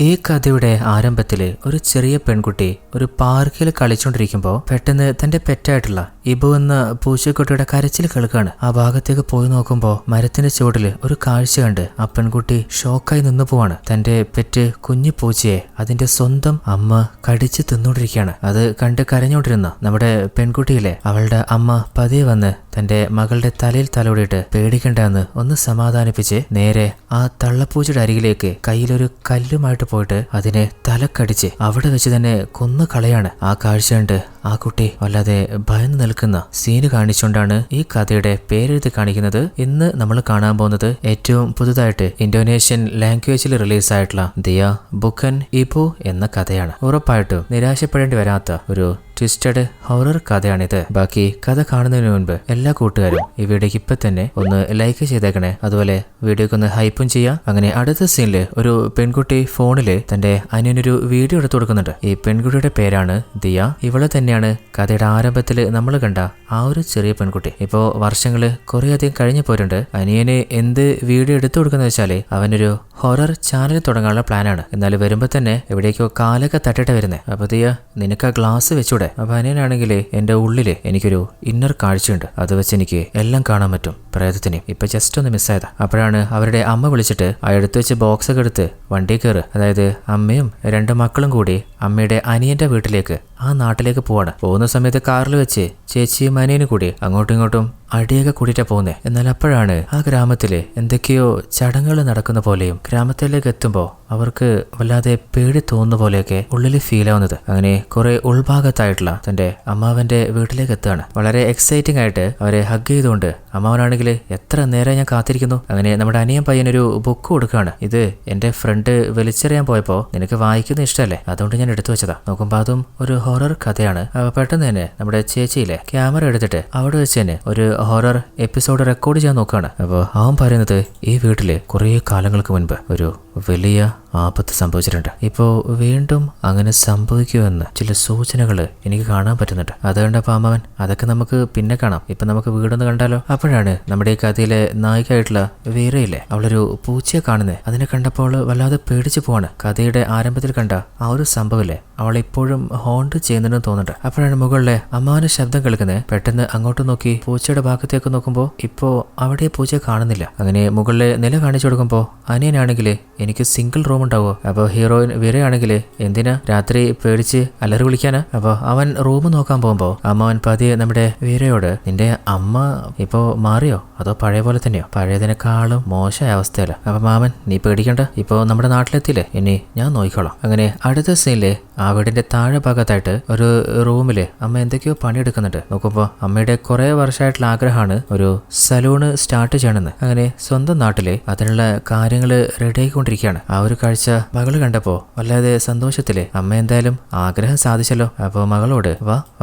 ഈ കഥയുടെ ആരംഭത്തില് ഒരു ചെറിയ പെൺകുട്ടി ഒരു പാർക്കിൽ കളിച്ചോണ്ടിരിക്കുമ്പോൾ പെട്ടെന്ന് തന്റെ പെറ്റായിട്ടുള്ള ഇബു എന്ന പൂച്ചക്കുട്ടിയുടെ കരച്ചിൽ കേൾക്കാണ്. ആ ഭാഗത്തേക്ക് പോയി നോക്കുമ്പോൾ മരത്തിന്റെ ചുവട്ടില് ഒരു കാഴ്ച കണ്ട് ആ പെൺകുട്ടി ഷോക്കായി നിന്നു പോവാണ്. തന്റെ പെറ്റ് കുഞ്ഞു പൂച്ചയെ അതിന്റെ സ്വന്തം അമ്മ കടിച്ച് തിന്നോണ്ടിരിക്കുകയാണ്. അത് കണ്ട് കരഞ്ഞോണ്ടിരുന്ന നമ്മുടെ പെൺകുട്ടിയിലെ അവളുടെ അമ്മ പതിയെ വന്ന് തന്റെ മകളുടെ തലയിൽ തലോടിയിട്ട് പേടിക്കണ്ടെന്ന് ഒന്ന് സമാധാനിപ്പിച്ച് നേരെ ആ തള്ളപ്പൂച്ചയുടെ അരികിലേക്ക് കയ്യിലൊരു കല്ലുമായിട്ട് പോയിട്ട് അതിനെ തലക്കടിച്ച് അവിടെ വെച്ച് തന്നെ കൊന്നു കളയാണ്. ആ കാഴ്ച കണ്ട് ആ കുട്ടി വല്ലാതെ ഭയന്ന് നിൽക്കുന്ന സീന് കാണിച്ചുകൊണ്ടാണ് ഈ കഥയുടെ പേരെഴുതി കാണിക്കുന്നത്. ഇന്ന് നമ്മൾ കാണാൻ പോകുന്നത് ഏറ്റവും പുതുതായിട്ട് ഇന്തോനേഷ്യൻ ലാംഗ്വേജിൽ റിലീസായിട്ടുള്ള ദിയ ബുക്കൻ ഇബു എന്ന കഥയാണ്. ഉറപ്പായിട്ടും നിരാശപ്പെടേണ്ടി വരാത്ത ഒരു ട്വിസ്റ്റഡ് ഹൊറർ കഥയാണിത്. ബാക്കി കഥ കാണുന്നതിന് മുൻപ് എല്ലാ കൂട്ടുകാരും ഈ വീഡിയോക്ക് ഇപ്പൊ തന്നെ ഒന്ന് ലൈക്ക് ചെയ്തേക്കണേ. അതുപോലെ വീഡിയോക്ക് ഒന്ന് ഹൈപ്പും ചെയ്യാം. അങ്ങനെ അടുത്ത സീനില് ഒരു പെൺകുട്ടി ഫോണില് തന്റെ അനിയനൊരു വീഡിയോ എടുത്തു കൊടുക്കുന്നുണ്ട്. ഈ പെൺകുട്ടിയുടെ പേരാണ് ദിയ. ഇവളെ തന്നെയാണ് കഥയുടെ ആരംഭത്തില് നമ്മൾ കണ്ട ആ ഒരു ചെറിയ പെൺകുട്ടി. ഇപ്പോ വർഷങ്ങള് കുറെ അധികം കഴിഞ്ഞു പോയിട്ടുണ്ട്. അനിയന് എന്ത് വീഡിയോ എടുത്തു കൊടുക്കുന്ന വെച്ചാല് അവനൊരു ഹൊറർ ചാനൽ തുടങ്ങാനുള്ള പ്ലാനാണ്. എന്നാൽ വരുമ്പോ തന്നെ എവിടേക്കോ കാലൊക്കെ തട്ടിട്ട് വരുന്നത്. അപ്പൊ ദിയ നിനക്ക് ആ ഗ്ലാസ് വെച്ചൂടെ? അപ്പൊ അനിയനാണെങ്കില് എന്റെ ഉള്ളില് എനിക്കൊരു ഇന്നർ കാഴ്ചയുണ്ട്, അത് വെച്ച് എനിക്ക് എല്ലാം കാണാൻ പറ്റും പ്രേതത്തിന്. ഇപ്പൊ ജസ്റ്റ് ഒന്ന് മിസ്സായതാ. അപ്പോഴാണ് അവരുടെ അമ്മ വിളിച്ചിട്ട് ആ എടുത്തു വെച്ച് ബോക്സ് ഒക്കെ എടുത്ത് വണ്ടി കയറ്. അതായത് അമ്മയും രണ്ട് മക്കളും കൂടി അമ്മയുടെ അനിയന്റെ വീട്ടിലേക്ക് ആ നാട്ടിലേക്ക് പോവാണ്. പോകുന്ന സമയത്ത് കാറിൽ വെച്ച് ചേച്ചിയും അനിയനും കൂടി അങ്ങോട്ടും ഇങ്ങോട്ടും അടിയൊക്കെ കൂടിയിട്ടാ പോകുന്നത്. എന്നാൽ അപ്പോഴാണ് ആ ഗ്രാമത്തില് എന്തൊക്കെയോ ചടങ്ങുകൾ നടക്കുന്ന പോലെയും ഗ്രാമത്തിലേക്ക് എത്തുമ്പോൾ അവർക്ക് വല്ലാതെ പേടി തോന്നുന്ന പോലെയൊക്കെ ഉള്ളിൽ ഫീൽ ആവുന്നത്. അങ്ങനെ കുറെ ഉൾഭാഗത്തായിട്ടുള്ള തന്റെ അമ്മാവന്റെ വീട്ടിലേക്ക് എത്തുകയാണ്. വളരെ എക്സൈറ്റിംഗ് ആയിട്ട് അവരെ ഹഗ് ചെയ്തുകൊണ്ട് അമ്മാവനാണെങ്കിൽ എത്ര നേരം ഞാൻ കാത്തിരിക്കുന്നു. അങ്ങനെ നമ്മുടെ അനിയൻ പയ്യനൊരു ബുക്ക് കൊടുക്കുകയാണ്. ഇത് എന്റെ ഫ്രണ്ട് വലിച്ചെറിയാൻ പോയപ്പോ നിനക്ക് വായിക്കുന്ന ഇഷ്ടമല്ലേ, അതുകൊണ്ട് ഞാൻ എടുത്തു വെച്ചതാ. നോക്കുമ്പോ അതും ഒരു ഹൊറർ കഥയാണ്. പെട്ടെന്ന് തന്നെ നമ്മുടെ ചേച്ചിയിലെ ക്യാമറ എടുത്തിട്ട് അവിടെ വെച്ച് തന്നെ ഒരു ഹൊറർ എപ്പിസോഡ് റെക്കോർഡ് ചെയ്യാൻ നോക്കുകയാണ്. അപ്പോൾ അവൻ പറയുന്നത് ഈ വീട്ടില് കുറേ കാലങ്ങൾക്ക് മുൻപ് ഒരു വലിയ ആപത്ത് സംഭവിച്ചിട്ടുണ്ട്. ഇപ്പോൾ വീണ്ടും അങ്ങനെ സംഭവിക്കുമെന്ന് ചില സൂചനകൾ എനിക്ക് കാണാൻ പറ്റുന്നുണ്ട്. അത് കണ്ടപ്പോൾ അമ്മാവൻ അതൊക്കെ നമുക്ക് പിന്നെ കാണാം, ഇപ്പൊ നമുക്ക് വീടൊന്ന് കണ്ടാലോ. അപ്പോഴാണ് നമ്മുടെ ഈ കഥയിലെ നായികയായിട്ടുള്ള വീരയില്ലേ അവളൊരു പൂച്ചയെ കാണുന്നത്. അതിനെ കണ്ടപ്പോൾ വല്ലാതെ പേടിച്ചു പോവാണ്. കഥയുടെ ആരംഭത്തിൽ കണ്ട ആ ഒരു സംഭവമില്ലേ അവൾ ഇപ്പോഴും ഹോണ്ട് ചെയ്യുന്നുണ്ടെന്ന് തോന്നുന്നുണ്ട്. അപ്പോഴാണ് മുകളിലെ അമ്മാവന്റെ ശബ്ദം കേൾക്കുന്നത്. പെട്ടെന്ന് അങ്ങോട്ട് നോക്കി പൂച്ചയുടെ ഭാഗത്തേക്ക് നോക്കുമ്പോൾ ഇപ്പോ അവിടെ പൂച്ചയെ കാണുന്നില്ല. അങ്ങനെ മുകളിലെ നില കാണിച്ചു കൊടുക്കുമ്പോൾ അനിയനാണെങ്കിൽ എനിക്ക് സിംഗിൾ റൂം ഉണ്ടാവോ? അപ്പൊ ഹീറോയിൻ വീരയാണെങ്കിൽ എന്തിനാ രാത്രി പേടിച്ച് അലറി വിളിക്കാനാ? അപ്പൊ അവൻ റൂം നോക്കാൻ പോകുമ്പോ അമ്മാവൻ പതിയെ നമ്മുടെ വീരയോട് നിന്റെ അമ്മ ഇപ്പോ മാറിയോ അതോ പഴയ പോലെ തന്നെയോ? പഴയതിനേക്കാളും മോശമായ അവസ്ഥയല്ല. അപ്പൊ മാമൻ നീ പേടിക്കണ്ട, ഇപ്പോ നമ്മുടെ നാട്ടിലെത്തിയില്ലേ, ഇനി ഞാൻ നോക്കിക്കോളാം. അങ്ങനെ അടുത്ത സീനില് ആ വീടിന്റെ താഴെ ഭാഗത്തായിട്ട് ഒരു റൂമില് അമ്മ എന്തൊക്കെയോ പണിയെടുക്കുന്നുണ്ട്. നോക്കുമ്പോ അമ്മയുടെ കുറെ വർഷമായിട്ടുള്ള ആഗ്രഹമാണ് ഒരു സലൂണ് സ്റ്റാർട്ട് ചെയ്യണമെന്ന്. അങ്ങനെ സ്വന്തം നാട്ടില് അതിനുള്ള കാര്യങ്ങള് റെഡി ആയിക്കൊണ്ടിരിക്കുകയാണ്. ആ ഒരു കാഴ്ച മകള് കണ്ടപ്പോ വല്ലാതെ സന്തോഷത്തില് അമ്മ എന്തായാലും ആഗ്രഹം സാധിച്ചല്ലോ. അപ്പൊ മകളോട്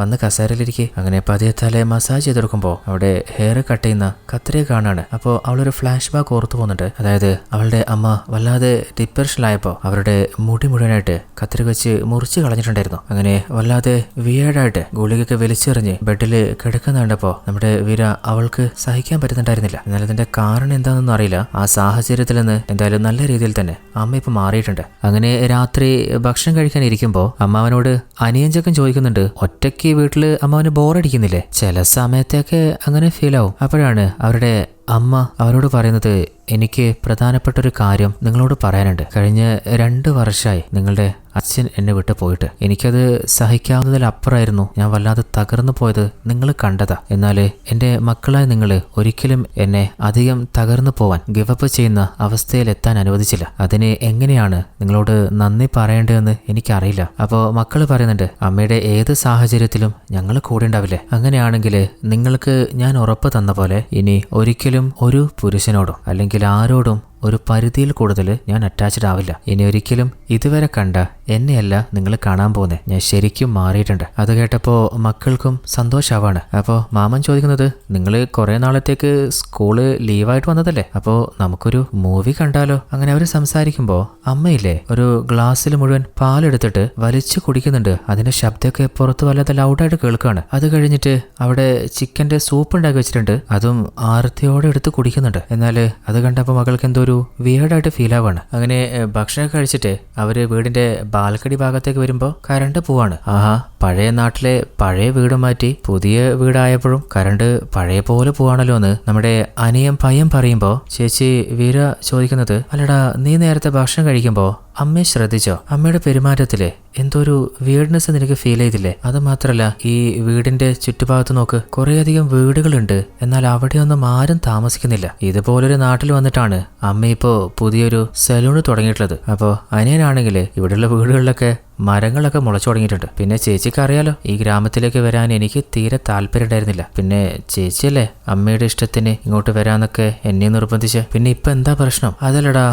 വന്ന് കസേരയിലിരിക്കെ. അങ്ങനെ പതിയെ തല മസാജ് ചെയ്തെടുക്കുമ്പോ അവിടെ ഹെയർ കട്ട് ചെയ്യുന്ന കത്രിക കാണാണ്. അപ്പോ അവളൊരു ഫ്ലാഷ് ബാക്ക് ഓർത്തു പോകുന്നുണ്ട്. അതായത് അവളുടെ അമ്മ വല്ലാതെ ഡിപ്രഷനിലായപ്പോ അവരുടെ മുടി മുഴുവനായിട്ട് കത്രിക വെച്ച് മുറിച്ച് കളഞ്ഞിട്ടുണ്ടായിരുന്നു. അങ്ങനെ വല്ലാതെ വിയേർഡായിട്ട് ഗുളികയൊക്കെ വലിച്ചെറിഞ്ഞ് ബെഡില് കിടക്കുന്ന കണ്ടപ്പോ നമ്മുടെ വീര അവൾക്ക് സഹിക്കാൻ പറ്റുന്നുണ്ടായിരുന്നില്ല. എന്നാൽ അതിന്റെ കാരണം എന്താണെന്നൊന്നും അറിയില്ല. ആ സാഹചര്യത്തിൽ നിന്ന് എന്തായാലും നല്ല രീതിയിൽ തന്നെ അമ്മ ഇപ്പൊ മാറിയിട്ടുണ്ട്. അങ്ങനെ രാത്രി ഭക്ഷണം കഴിക്കാൻ ഇരിക്കുമ്പോ അമ്മാവനോട് അനിയഞ്ചക്കം ചോദിക്കുന്നുണ്ട്, ഒറ്റയ്ക്ക് വീട്ടില് അമ്മാവന് ബോറടിക്കുന്നില്ലേ? ചില സമയത്തൊക്കെ അങ്ങനെ ഫീൽ ആവും. അപ്പോഴാണ് അവരുടെ അമ്മ അവരോട് പറയുന്നത്, എനിക്ക് പ്രധാനപ്പെട്ട ഒരു കാര്യം നിങ്ങളോട് പറയാനുണ്ട്. കഴിഞ്ഞ 2 വർഷമായി നിങ്ങളുടെ അച്ഛൻ എന്നെ വിട്ടു പോയിട്ട് എനിക്കത് സഹിക്കാവുന്നതിലപ്പുറമായിരുന്നു. ഞാൻ വല്ലാതെ തകർന്നു പോയത് നിങ്ങൾ കണ്ടതാ. എന്നാല് എന്റെ മക്കളായ നിങ്ങൾ ഒരിക്കലും എന്നെ അധികം തകർന്നു പോവാൻ ഗിവപ്പ് ചെയ്യുന്ന അവസ്ഥയിൽ എത്താൻ അനുവദിച്ചില്ല. അതിന് എങ്ങനെയാണ് നിങ്ങളോട് നന്ദി പറയേണ്ടതെന്ന് എനിക്കറിയില്ല. അപ്പോൾ മക്കള് പറയുന്നുണ്ട്, അമ്മയുടെ ഏത് സാഹചര്യത്തിലും ഞങ്ങൾ കൂടെ ഉണ്ടാവില്ലേ? അങ്ങനെയാണെങ്കിൽ നിങ്ങൾക്ക് ഞാൻ ഉറപ്പ് തന്ന പോലെ ഇനി ഒരിക്കലും ഒരു പുരുഷനോടും അല്ലെങ്കിൽ ആരോടും ഒരു പരിധിയിൽ കൂടുതൽ ഞാൻ അറ്റാച്ച്ഡ് ആവില്ല. ഇനി ഒരിക്കലും ഇതുവരെ കണ്ട എന്നെയല്ല നിങ്ങൾ കാണാൻ പോകുന്നത്. ഞാൻ ശരിക്കും മാറിയിട്ടുണ്ട്. അത് കേട്ടപ്പോൾ മക്കൾക്കും സന്തോഷാവാണ്. അപ്പോൾ മാമൻ ചോദിക്കുന്നത്, നിങ്ങൾ കുറെ നാളത്തേക്ക് സ്കൂള് ലീവായിട്ട് വന്നതല്ലേ, അപ്പോൾ നമുക്കൊരു മൂവി കണ്ടാലോ? അങ്ങനെ അവർ സംസാരിക്കുമ്പോൾ അമ്മയില്ലേ ഒരു ഗ്ലാസ്സിൽ മുഴുവൻ പാലെടുത്തിട്ട് വലിച്ചു കുടിക്കുന്നുണ്ട്. അതിന്റെ ശബ്ദമൊക്കെ പുറത്ത് വല്ലാതെ ലൗഡായിട്ട് കേൾക്കുകയാണ്. അത് കഴിഞ്ഞിട്ട് അവിടെ ചിക്കന്റെ സൂപ്പ് ഉണ്ടാക്കി വെച്ചിട്ടുണ്ട്. അതും ആർത്തിയോടെ എടുത്ത് കുടിക്കുന്നുണ്ട്. എന്നാൽ അത് കണ്ടപ്പോൾ മകൾക്ക് എന്തോ ഒരു വിയേർഡായിട്ട് ഫീൽ ആവാണ്. അങ്ങനെ ഭക്ഷണം കഴിച്ചിട്ട് അവര് വീടിന്റെ ബാൽക്കണി ഭാഗത്തേക്ക് വരുമ്പോ കറണ്ട് പോവാണ്. ആഹാ, പഴയ നാട്ടിലെ പഴയ വീട് മാറ്റി പുതിയ വീടായപ്പോഴും കറണ്ട് പഴയ പോലെ പോവാണല്ലോ എന്ന് നമ്മുടെ അനിയൻ പയ്യൻ പറയുമ്പോ ചേച്ചി വീര ചോദിക്കുന്നത്, അല്ലടാ നീ നേരത്തെ ഭക്ഷണം കഴിക്കുമ്പോ അമ്മയെ ശ്രദ്ധിച്ചോ? അമ്മയുടെ പെരുമാറ്റത്തില് എന്തോ ഒരു വിയർഡ്നെസ് നിനക്ക് ഫീൽ ചെയ്തില്ലേ? അത് മാത്രല്ല, ഈ വീടിന്റെ ചുറ്റുഭാഗത്ത് നോക്ക്, കുറേയധികം വീടുകളുണ്ട്, എന്നാൽ അവിടെയൊന്നും ആരും താമസിക്കുന്നില്ല. ഇതുപോലൊരു നാട്ടിൽ വന്നിട്ടാണ് അമ്മ ഇപ്പോ പുതിയൊരു സലൂണ് തുടങ്ങിയിട്ടുള്ളത്. അപ്പോ അനിയനാണെങ്കിൽ ഇവിടെയുള്ള വീടുകളിലൊക്കെ മരങ്ങളൊക്കെ മുളച്ചു തുടങ്ങിയിട്ടുണ്ട്. പിന്നെ ചേച്ചിക്ക് അറിയാലോ, ഈ ഗ്രാമത്തിലേക്ക് വരാൻ എനിക്ക് തീരെ താല്പര്യം ഉണ്ടായിരുന്നില്ല. പിന്നെ ചേച്ചിയല്ലേ അമ്മയുടെ ഇഷ്ടത്തിന് ഇങ്ങോട്ട് വരാന്നൊക്കെ എന്നെ നിർബന്ധിച്ച്. പിന്നെ ഇപ്പൊ എന്താ പ്രശ്നം? അതല്ലടാ,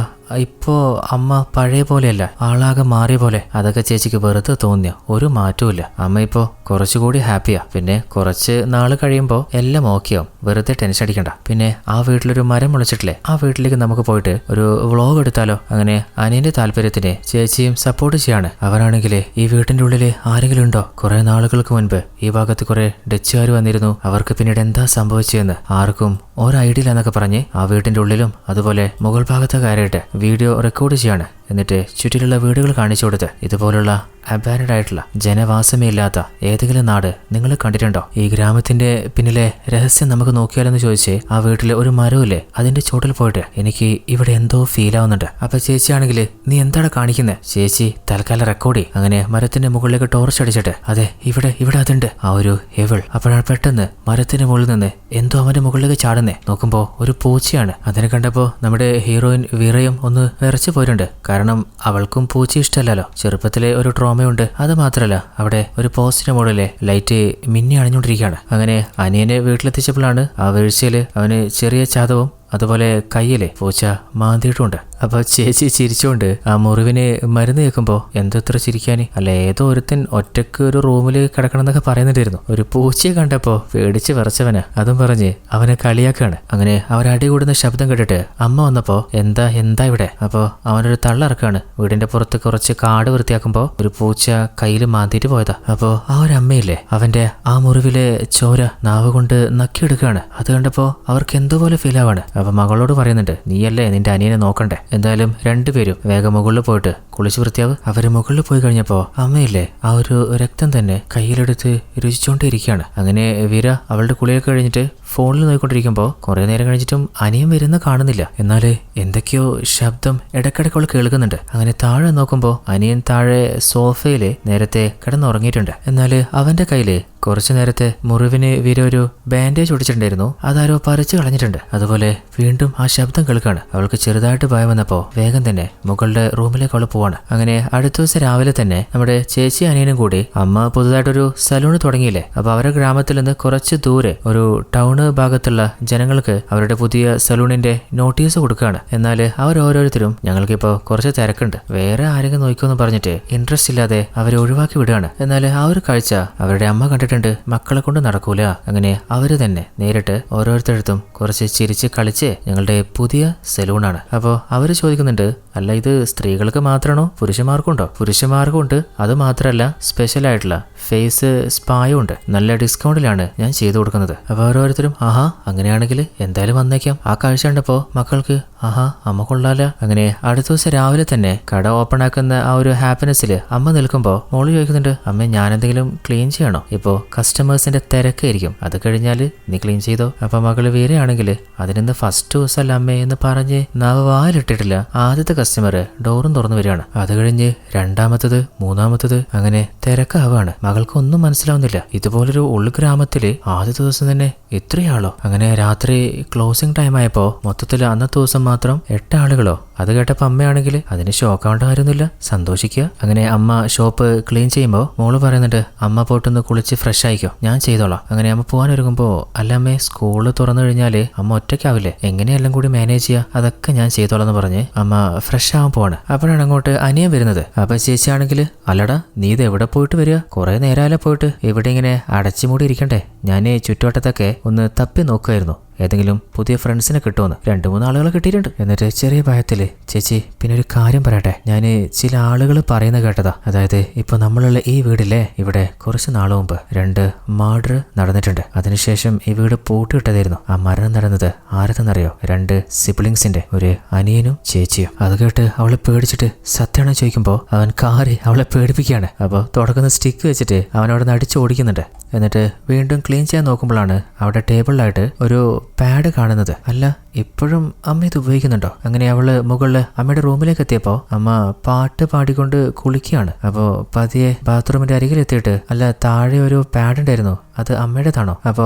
ഇപ്പോ അമ്മ പഴയ പോലെയല്ല, ആളാകെ മാറിയ പോലെ. അതൊക്കെ ചേച്ചിക്ക് വെറുതെ തോന്നിയോ? ഒരു മാറ്റവുമില്ല. അമ്മ ഇപ്പോ കുറച്ചുകൂടി ഹാപ്പിയാ. പിന്നെ കുറച്ച് നാള് കഴിയുമ്പോ എല്ലാം ഓക്കെയാവും. വെറുതെ ടെൻഷൻ അടിക്കണ്ട. പിന്നെ ആ വീട്ടിലൊരു മരം മുളച്ചിട്ടില്ലേ, ആ വീട്ടിലേക്ക് നമുക്ക് പോയിട്ട് ഒരു വ്ളോഗ് എടുത്താലോ? അങ്ങനെ അനിയന്റെ താല്പര്യത്തിന് ചേച്ചിയും സപ്പോർട്ട് ചെയ്യാണ്. അവരാണെങ്കിലേ ഈ വീട്ടിന്റെ ഉള്ളില് ആരെങ്കിലും ഉണ്ടോ? കുറെ നാളുകൾക്ക് മുൻപ് ഈ ഭാഗത്ത് കുറെ ഡച്ചുകാർ വന്നിരുന്നു. അവർക്ക് പിന്നീട് എന്താ സംഭവിച്ചതെന്ന് ആർക്കും ഒരു ഐഡിയ ഇല്ലെന്നൊക്കെ പറഞ്ഞ് ആ വീട്ടിന്റെ ഉള്ളിലും അതുപോലെ മുകൾ ഭാഗത്തെ കയറിയിട്ട് വീഡിയോ റെക്കോർഡ് ചെയ്യാണ്. എന്നിട്ട് ചുറ്റിലുള്ള വീടുകൾ കാണിച്ചു കൊടുത്ത് ഇതുപോലുള്ള അബാൻഡ് ആയിട്ടുള്ള ജനവാസമേ ഇല്ലാത്ത ഏതെങ്കിലും നാട് നിങ്ങൾ കണ്ടിട്ടുണ്ടോ? ഈ ഗ്രാമത്തിന്റെ പിന്നിലെ രഹസ്യം നമുക്ക് നോക്കിയാലെന്ന് ചോദിച്ച് ആ വീട്ടിലെ ഒരു മരമില്ലേ, അതിന്റെ ചോട്ടിൽ പോയിട്ട് എനിക്ക് ഇവിടെ എന്തോ ഫീൽ ആവുന്നുണ്ട്. അപ്പൊ ചേച്ചിയാണെങ്കിൽ നീ എന്താണ് കാണിക്കുന്നത്? ചേച്ചി തൽക്കാലം റെക്കോർഡ് ചെയ്യും. അങ്ങനെ മരത്തിന്റെ മുകളിലേക്ക് ടോർച്ച് അടിച്ചിട്ട് അതെ ഇവിടെ അതുണ്ട് ആ ഒരു എവിൾ. അപ്പോഴാണ് പെട്ടെന്ന് മരത്തിന്റെ മുകളിൽ നിന്ന് എന്തോ അവന്റെ മുകളിലേക്ക് ചാടുന്നേ. നോക്കുമ്പോ ഒരു പൂച്ചയാണ്. അതിനെ കണ്ടപ്പോ നമ്മുടെ ഹീറോയിൻ വീറയും ഒന്ന് വിറച്ചു പോയിട്ടുണ്ട്. കാരണം അവൾക്കും പൂച്ച ഇഷ്ടമല്ലല്ലോ. ചെറുപ്പത്തിലെ ഒരു ട്രോമയുണ്ട്. അത് മാത്രല്ല, അവിടെ ഒരു പോസ്റ്റിന് മുകളിലെ ലൈറ്റ് മിന്നി അണിഞ്ഞുകൊണ്ടിരിക്കുകയാണ്. അങ്ങനെ അനിയനെ വീട്ടിലെത്തിച്ചപ്പോഴാണ് ആ വീഴ്ചയില് അവന് ചെറിയ ചാതവും അതുപോലെ കയ്യിലെ പൂച്ച മാന്തിയിട്ടുമുണ്ട്. അപ്പൊ ചേച്ചി ചിരിച്ചുകൊണ്ട് ആ മുറിവിന് മരുന്ന് കേൾക്കുമ്പോ എന്തത്ര ചിരിക്കാന്? അല്ല, ഏതോ ഒരുത്തൻ ഒറ്റക്ക് ഒരു റൂമിൽ കിടക്കണമെന്നൊക്കെ പറയുന്നുണ്ടായിരുന്നു. ഒരു പൂച്ചയെ കണ്ടപ്പോ പേടിച്ച് വിറച്ചവന് അതും പറഞ്ഞ് അവനെ കളിയാക്കാണ്. അങ്ങനെ അവരടി കൂടുന്ന ശബ്ദം കേട്ടിട്ട് അമ്മ വന്നപ്പോ എന്താ ഇവിടെ? അപ്പോ അവനൊരു തള്ളിറക്കാണ്. വീടിന്റെ പുറത്ത് കുറച്ച് കാട് വൃത്തിയാക്കുമ്പോ ഒരു പൂച്ച കയ്യിൽ മാന്തിയിട്ട് പോയതാ. അപ്പോ ആ ഒരു അമ്മയില്ലേ, അവന്റെ ആ മുറിവിലെ ചോര നാവ് കൊണ്ട് നക്കിയെടുക്കുകയാണ്. അത് കണ്ടപ്പോ അവർക്ക് എന്തോ പോലെ ഫീൽ ആവാണ്. അപ്പൊ മകളോട് പറയുന്നുണ്ട്, നീയല്ലേ നിന്റെ അനിയനെ നോക്കണ്ടേ? എന്തായാലും രണ്ടുപേരും വേഗം മുകളിൽ പോയിട്ട് കുളിച്ച് വൃത്തിയാവ്. അവര് മുകളിൽ പോയി കഴിഞ്ഞപ്പോ അമ്മയില്ലേ ആ ഒരു രക്തം തന്നെ കയ്യിലെടുത്ത് രുചിച്ചോണ്ടിരിക്കുകയാണ്. അങ്ങനെ വീര അവളുടെ കുളിയൊക്കെ കഴിഞ്ഞിട്ട് ഫോണിൽ നോക്കിക്കൊണ്ടിരിക്കുമ്പോ കുറെ നേരം കഴിഞ്ഞിട്ടും അനിയൻ വരുന്ന കാണുന്നില്ല. എന്നാല് എന്തൊക്കെയോ ശബ്ദം ഇടയ്ക്കിടയ്ക്ക് അവൾ കേൾക്കുന്നുണ്ട്. അങ്ങനെ താഴെ നോക്കുമ്പോ അനിയൻ താഴെ സോഫയില് നേരത്തെ കിടന്നുറങ്ങിയിട്ടുണ്ട്. എന്നാല് അവന്റെ കയ്യില് കുറച്ചു നേരത്തെ മുറിവിന് വീര ഒരു ബാൻഡേജ് ഒടിച്ചിട്ടുണ്ടായിരുന്നു. അതാരോ പറിച്ചു കളഞ്ഞിട്ടുണ്ട്. അതുപോലെ വീണ്ടും ആ ശബ്ദം കേൾക്കാണ്. അവൾക്ക് ചെറുതായിട്ട് ഭയം വന്നപ്പോ വേഗം തന്നെ മുകളുടെ റൂമിലേക്ക് അവൾ പോവാണ്. അങ്ങനെ അടുത്ത ദിവസം രാവിലെ തന്നെ നമ്മുടെ ചേച്ചി അനിയനും കൂടി അമ്മ പുതുതായിട്ടൊരു സലൂണ് തുടങ്ങിയില്ലേ, അപ്പൊ അവരുടെ ഗ്രാമത്തിൽ നിന്ന് കുറച്ച് ദൂരെ ഒരു ടൗൺ ഭാഗത്തുള്ള ജനങ്ങൾക്ക് അവരുടെ പുതിയ സലൂണിന്റെ നോട്ടീസ് കൊടുക്കുകയാണ്. എന്നാൽ അവർ ഓരോരുത്തരും ഞങ്ങൾക്കിപ്പോ കുറച്ച് തിരക്കുണ്ട്, വേറെ ആരെങ്കിലും നോക്കിയോന്ന് പറഞ്ഞിട്ട് ഇൻട്രസ്റ്റ് ഇല്ലാതെ അവരെ ഒഴിവാക്കി വിടുകയാണ്. എന്നാൽ ആ ഒരു കാഴ്ച അവരുടെ അമ്മ കണ്ടിട്ടുണ്ട്. മക്കളെ കൊണ്ട് നടക്കൂല. അങ്ങനെ അവര് തന്നെ നേരിട്ട് ഓരോരുത്തരടുത്തും കുറച്ച് ചിരിച്ച് കളിച്ച് ഞങ്ങളുടെ പുതിയ സലൂണാണ്. അപ്പോ അവര് ചോദിക്കുന്നുണ്ട്, അല്ല ഇത് സ്ത്രീകൾക്ക് മാത്രമാണോ പുരുഷന്മാർക്കുണ്ടോ? പുരുഷന്മാർക്കും ഉണ്ട്. അത് മാത്രമല്ല സ്പെഷ്യൽ ആയിട്ടുള്ള ഫേസ് സ്പായും ഉണ്ട്. നല്ല ഡിസ്കൗണ്ടിലാണ് ഞാൻ ചെയ്തു കൊടുക്കുന്നത്. അപ്പൊ ഓരോരുത്തരും ആഹാ അങ്ങനെയാണെങ്കിൽ എന്തായാലും വന്നേക്കാം. ആ കാഴ്ച കണ്ടപ്പോ മക്കൾക്ക് ആഹാ അമ്മ കൊള്ളാല. അങ്ങനെ അടുത്ത ദിവസം രാവിലെ തന്നെ കട ഓപ്പൺ ആക്കുന്ന ആ ഒരു ഹാപ്പിനെസ്സിൽ അമ്മ നിൽക്കുമ്പോ മോള് ചോദിക്കുന്നുണ്ട്, അമ്മ ഞാനെന്തെങ്കിലും ക്ലീൻ ചെയ്യണോ? ഇപ്പോ കസ്റ്റമേഴ്സിന്റെ തിരക്കായിരിക്കും, അത് കഴിഞ്ഞാൽ നീ ക്ലീൻ ചെയ്തോ. അപ്പൊ മകള് വീരയാണെങ്കിൽ അതിനെന്ന് ഫസ്റ്റ് ദിവസമല്ല അമ്മേ എന്ന് പറഞ്ഞ് നാവ് വായിലിട്ടിട്ടില്ല. ആദ്യത്തെ കസ്റ്റമർ ഡോറും തുറന്നു വരികയാണ്. അത് കഴിഞ്ഞ് രണ്ടാമത്തത്, മൂന്നാമത്തത്, അങ്ങനെ തിരക്കാവാണ്. മകൾക്ക് ഒന്നും മനസ്സിലാവുന്നില്ല. ഇതുപോലൊരു ഉൾഗ്രാമത്തില് ആദ്യത്തെ ദിവസം തന്നെ ഇത്രയാളോ? അങ്ങനെ രാത്രി ക്ലോസിംഗ് ടൈം ആയപ്പോ മൊത്തത്തിൽ അന്നത്തെ ദിവസം മാത്രം 8 ആളുകളോ? അത് കേട്ടപ്പോ അമ്മയാണെങ്കിൽ അതിന് ഷോക്കാവേണ്ട കാര്യമൊന്നുമില്ല, സന്തോഷിക്കുക. അങ്ങനെ അമ്മ ഷോപ്പ് ക്ലീൻ ചെയ്യുമ്പോൾ മോള് പറയുന്നുണ്ട്, അമ്മ പോയിട്ടൊന്ന് കുളിച്ച് ഫ്രഷ് ആയിക്കോ, ഞാൻ ചെയ്തോളാം. അങ്ങനെ അമ്മ പോകാൻ ഒരുങ്ങുമ്പോ അല്ല അമ്മേ സ്കൂള് തുറന്നു കഴിഞ്ഞാല് അമ്മ ഒറ്റയ്ക്കാവില്ലേ, എങ്ങനെയെല്ലാം കൂടി മാനേജ് ചെയ്യുക, അതൊക്കെ ഞാൻ ചെയ്തോളാം എന്ന് പറഞ്ഞ് അമ്മ ഫ്രഷ് ആവാൻ പോവാണ്. അപ്പോഴാണ് അങ്ങോട്ട് അനിയൻ വരുന്നത്. അപ്പൊ ചേച്ചിയാണെങ്കിൽ അല്ലടാ നീ ഇത് എവിടെ പോയിട്ട് വരിക? കുറെ നേരമല്ലേ പോയിട്ട്, ഇവിടെ ഇങ്ങനെ അടച്ചുമൂടി ഇരിക്കണ്ടേ? ഞാൻ ചുറ്റുവട്ടത്തൊക്കെ ഒന്ന് തപ്പി നോക്കുമായിരുന്നു, ഏതെങ്കിലും പുതിയ ഫ്രണ്ട്സിനെ കിട്ടുമെന്ന്. 2-3 ആളുകളെ കിട്ടിയിട്ടുണ്ട്. എന്നിട്ട് ചെറിയ ഭയത്തില് ചേച്ചി പിന്നെ ഒരു കാര്യം പറയട്ടെ, ഞാന് ചില ആളുകൾ പറയുന്ന കേട്ടതാ. അതായത് ഇപ്പൊ നമ്മളുള്ള ഈ വീടില്ലേ, ഇവിടെ കുറച്ച് നാള് മുമ്പ് 2 മർഡർ നടന്നിട്ടുണ്ട്. അതിനുശേഷം ഈ വീട് പൂട്ടിയിട്ടതായിരുന്നു. ആ മരണം നടന്നത് ആരെന്നറിയോ? 2 സിബ്ലിങ്സിന്റെ, ഒരു അനിയനും ചേച്ചിയും. അത് കേട്ട് അവളെ പേടിച്ചിട്ട് സത്യമാണോ ചോദിക്കുമ്പോ അവൻ കാറി അവളെ പേടിപ്പിക്കുകയാണ്. അപ്പോൾ തുടക്കുന്ന സ്റ്റിക്ക് വെച്ചിട്ട് അവൻ അവിടെ നിന്ന് അടിച്ചോടിക്കുന്നുണ്ട്. എന്നിട്ട് വീണ്ടും ക്ലീൻ ചെയ്യാൻ നോക്കുമ്പോഴാണ് അവിടെ ടേബിളിലായിട്ട് ഒരു പാഡ് കാണുന്നത്. അല്ല, ഇപ്പോഴും അമ്മ ഇത് ഉപയോഗിക്കുന്നുണ്ടോ? അങ്ങനെ അവള് മുകളിൽ അമ്മയുടെ റൂമിലേക്ക് എത്തിയപ്പോ അമ്മ പാട്ട് പാടിക്കൊണ്ട് കുളിക്കുകയാണ്. അപ്പോ പതിയെ ബാത്റൂമിന്റെ അരികിലെത്തിയിട്ട്, അല്ല താഴെ ഒരു പാഡ് ഉണ്ടായിരുന്നു, അത് അമ്മയുടേതാണോ? അപ്പോ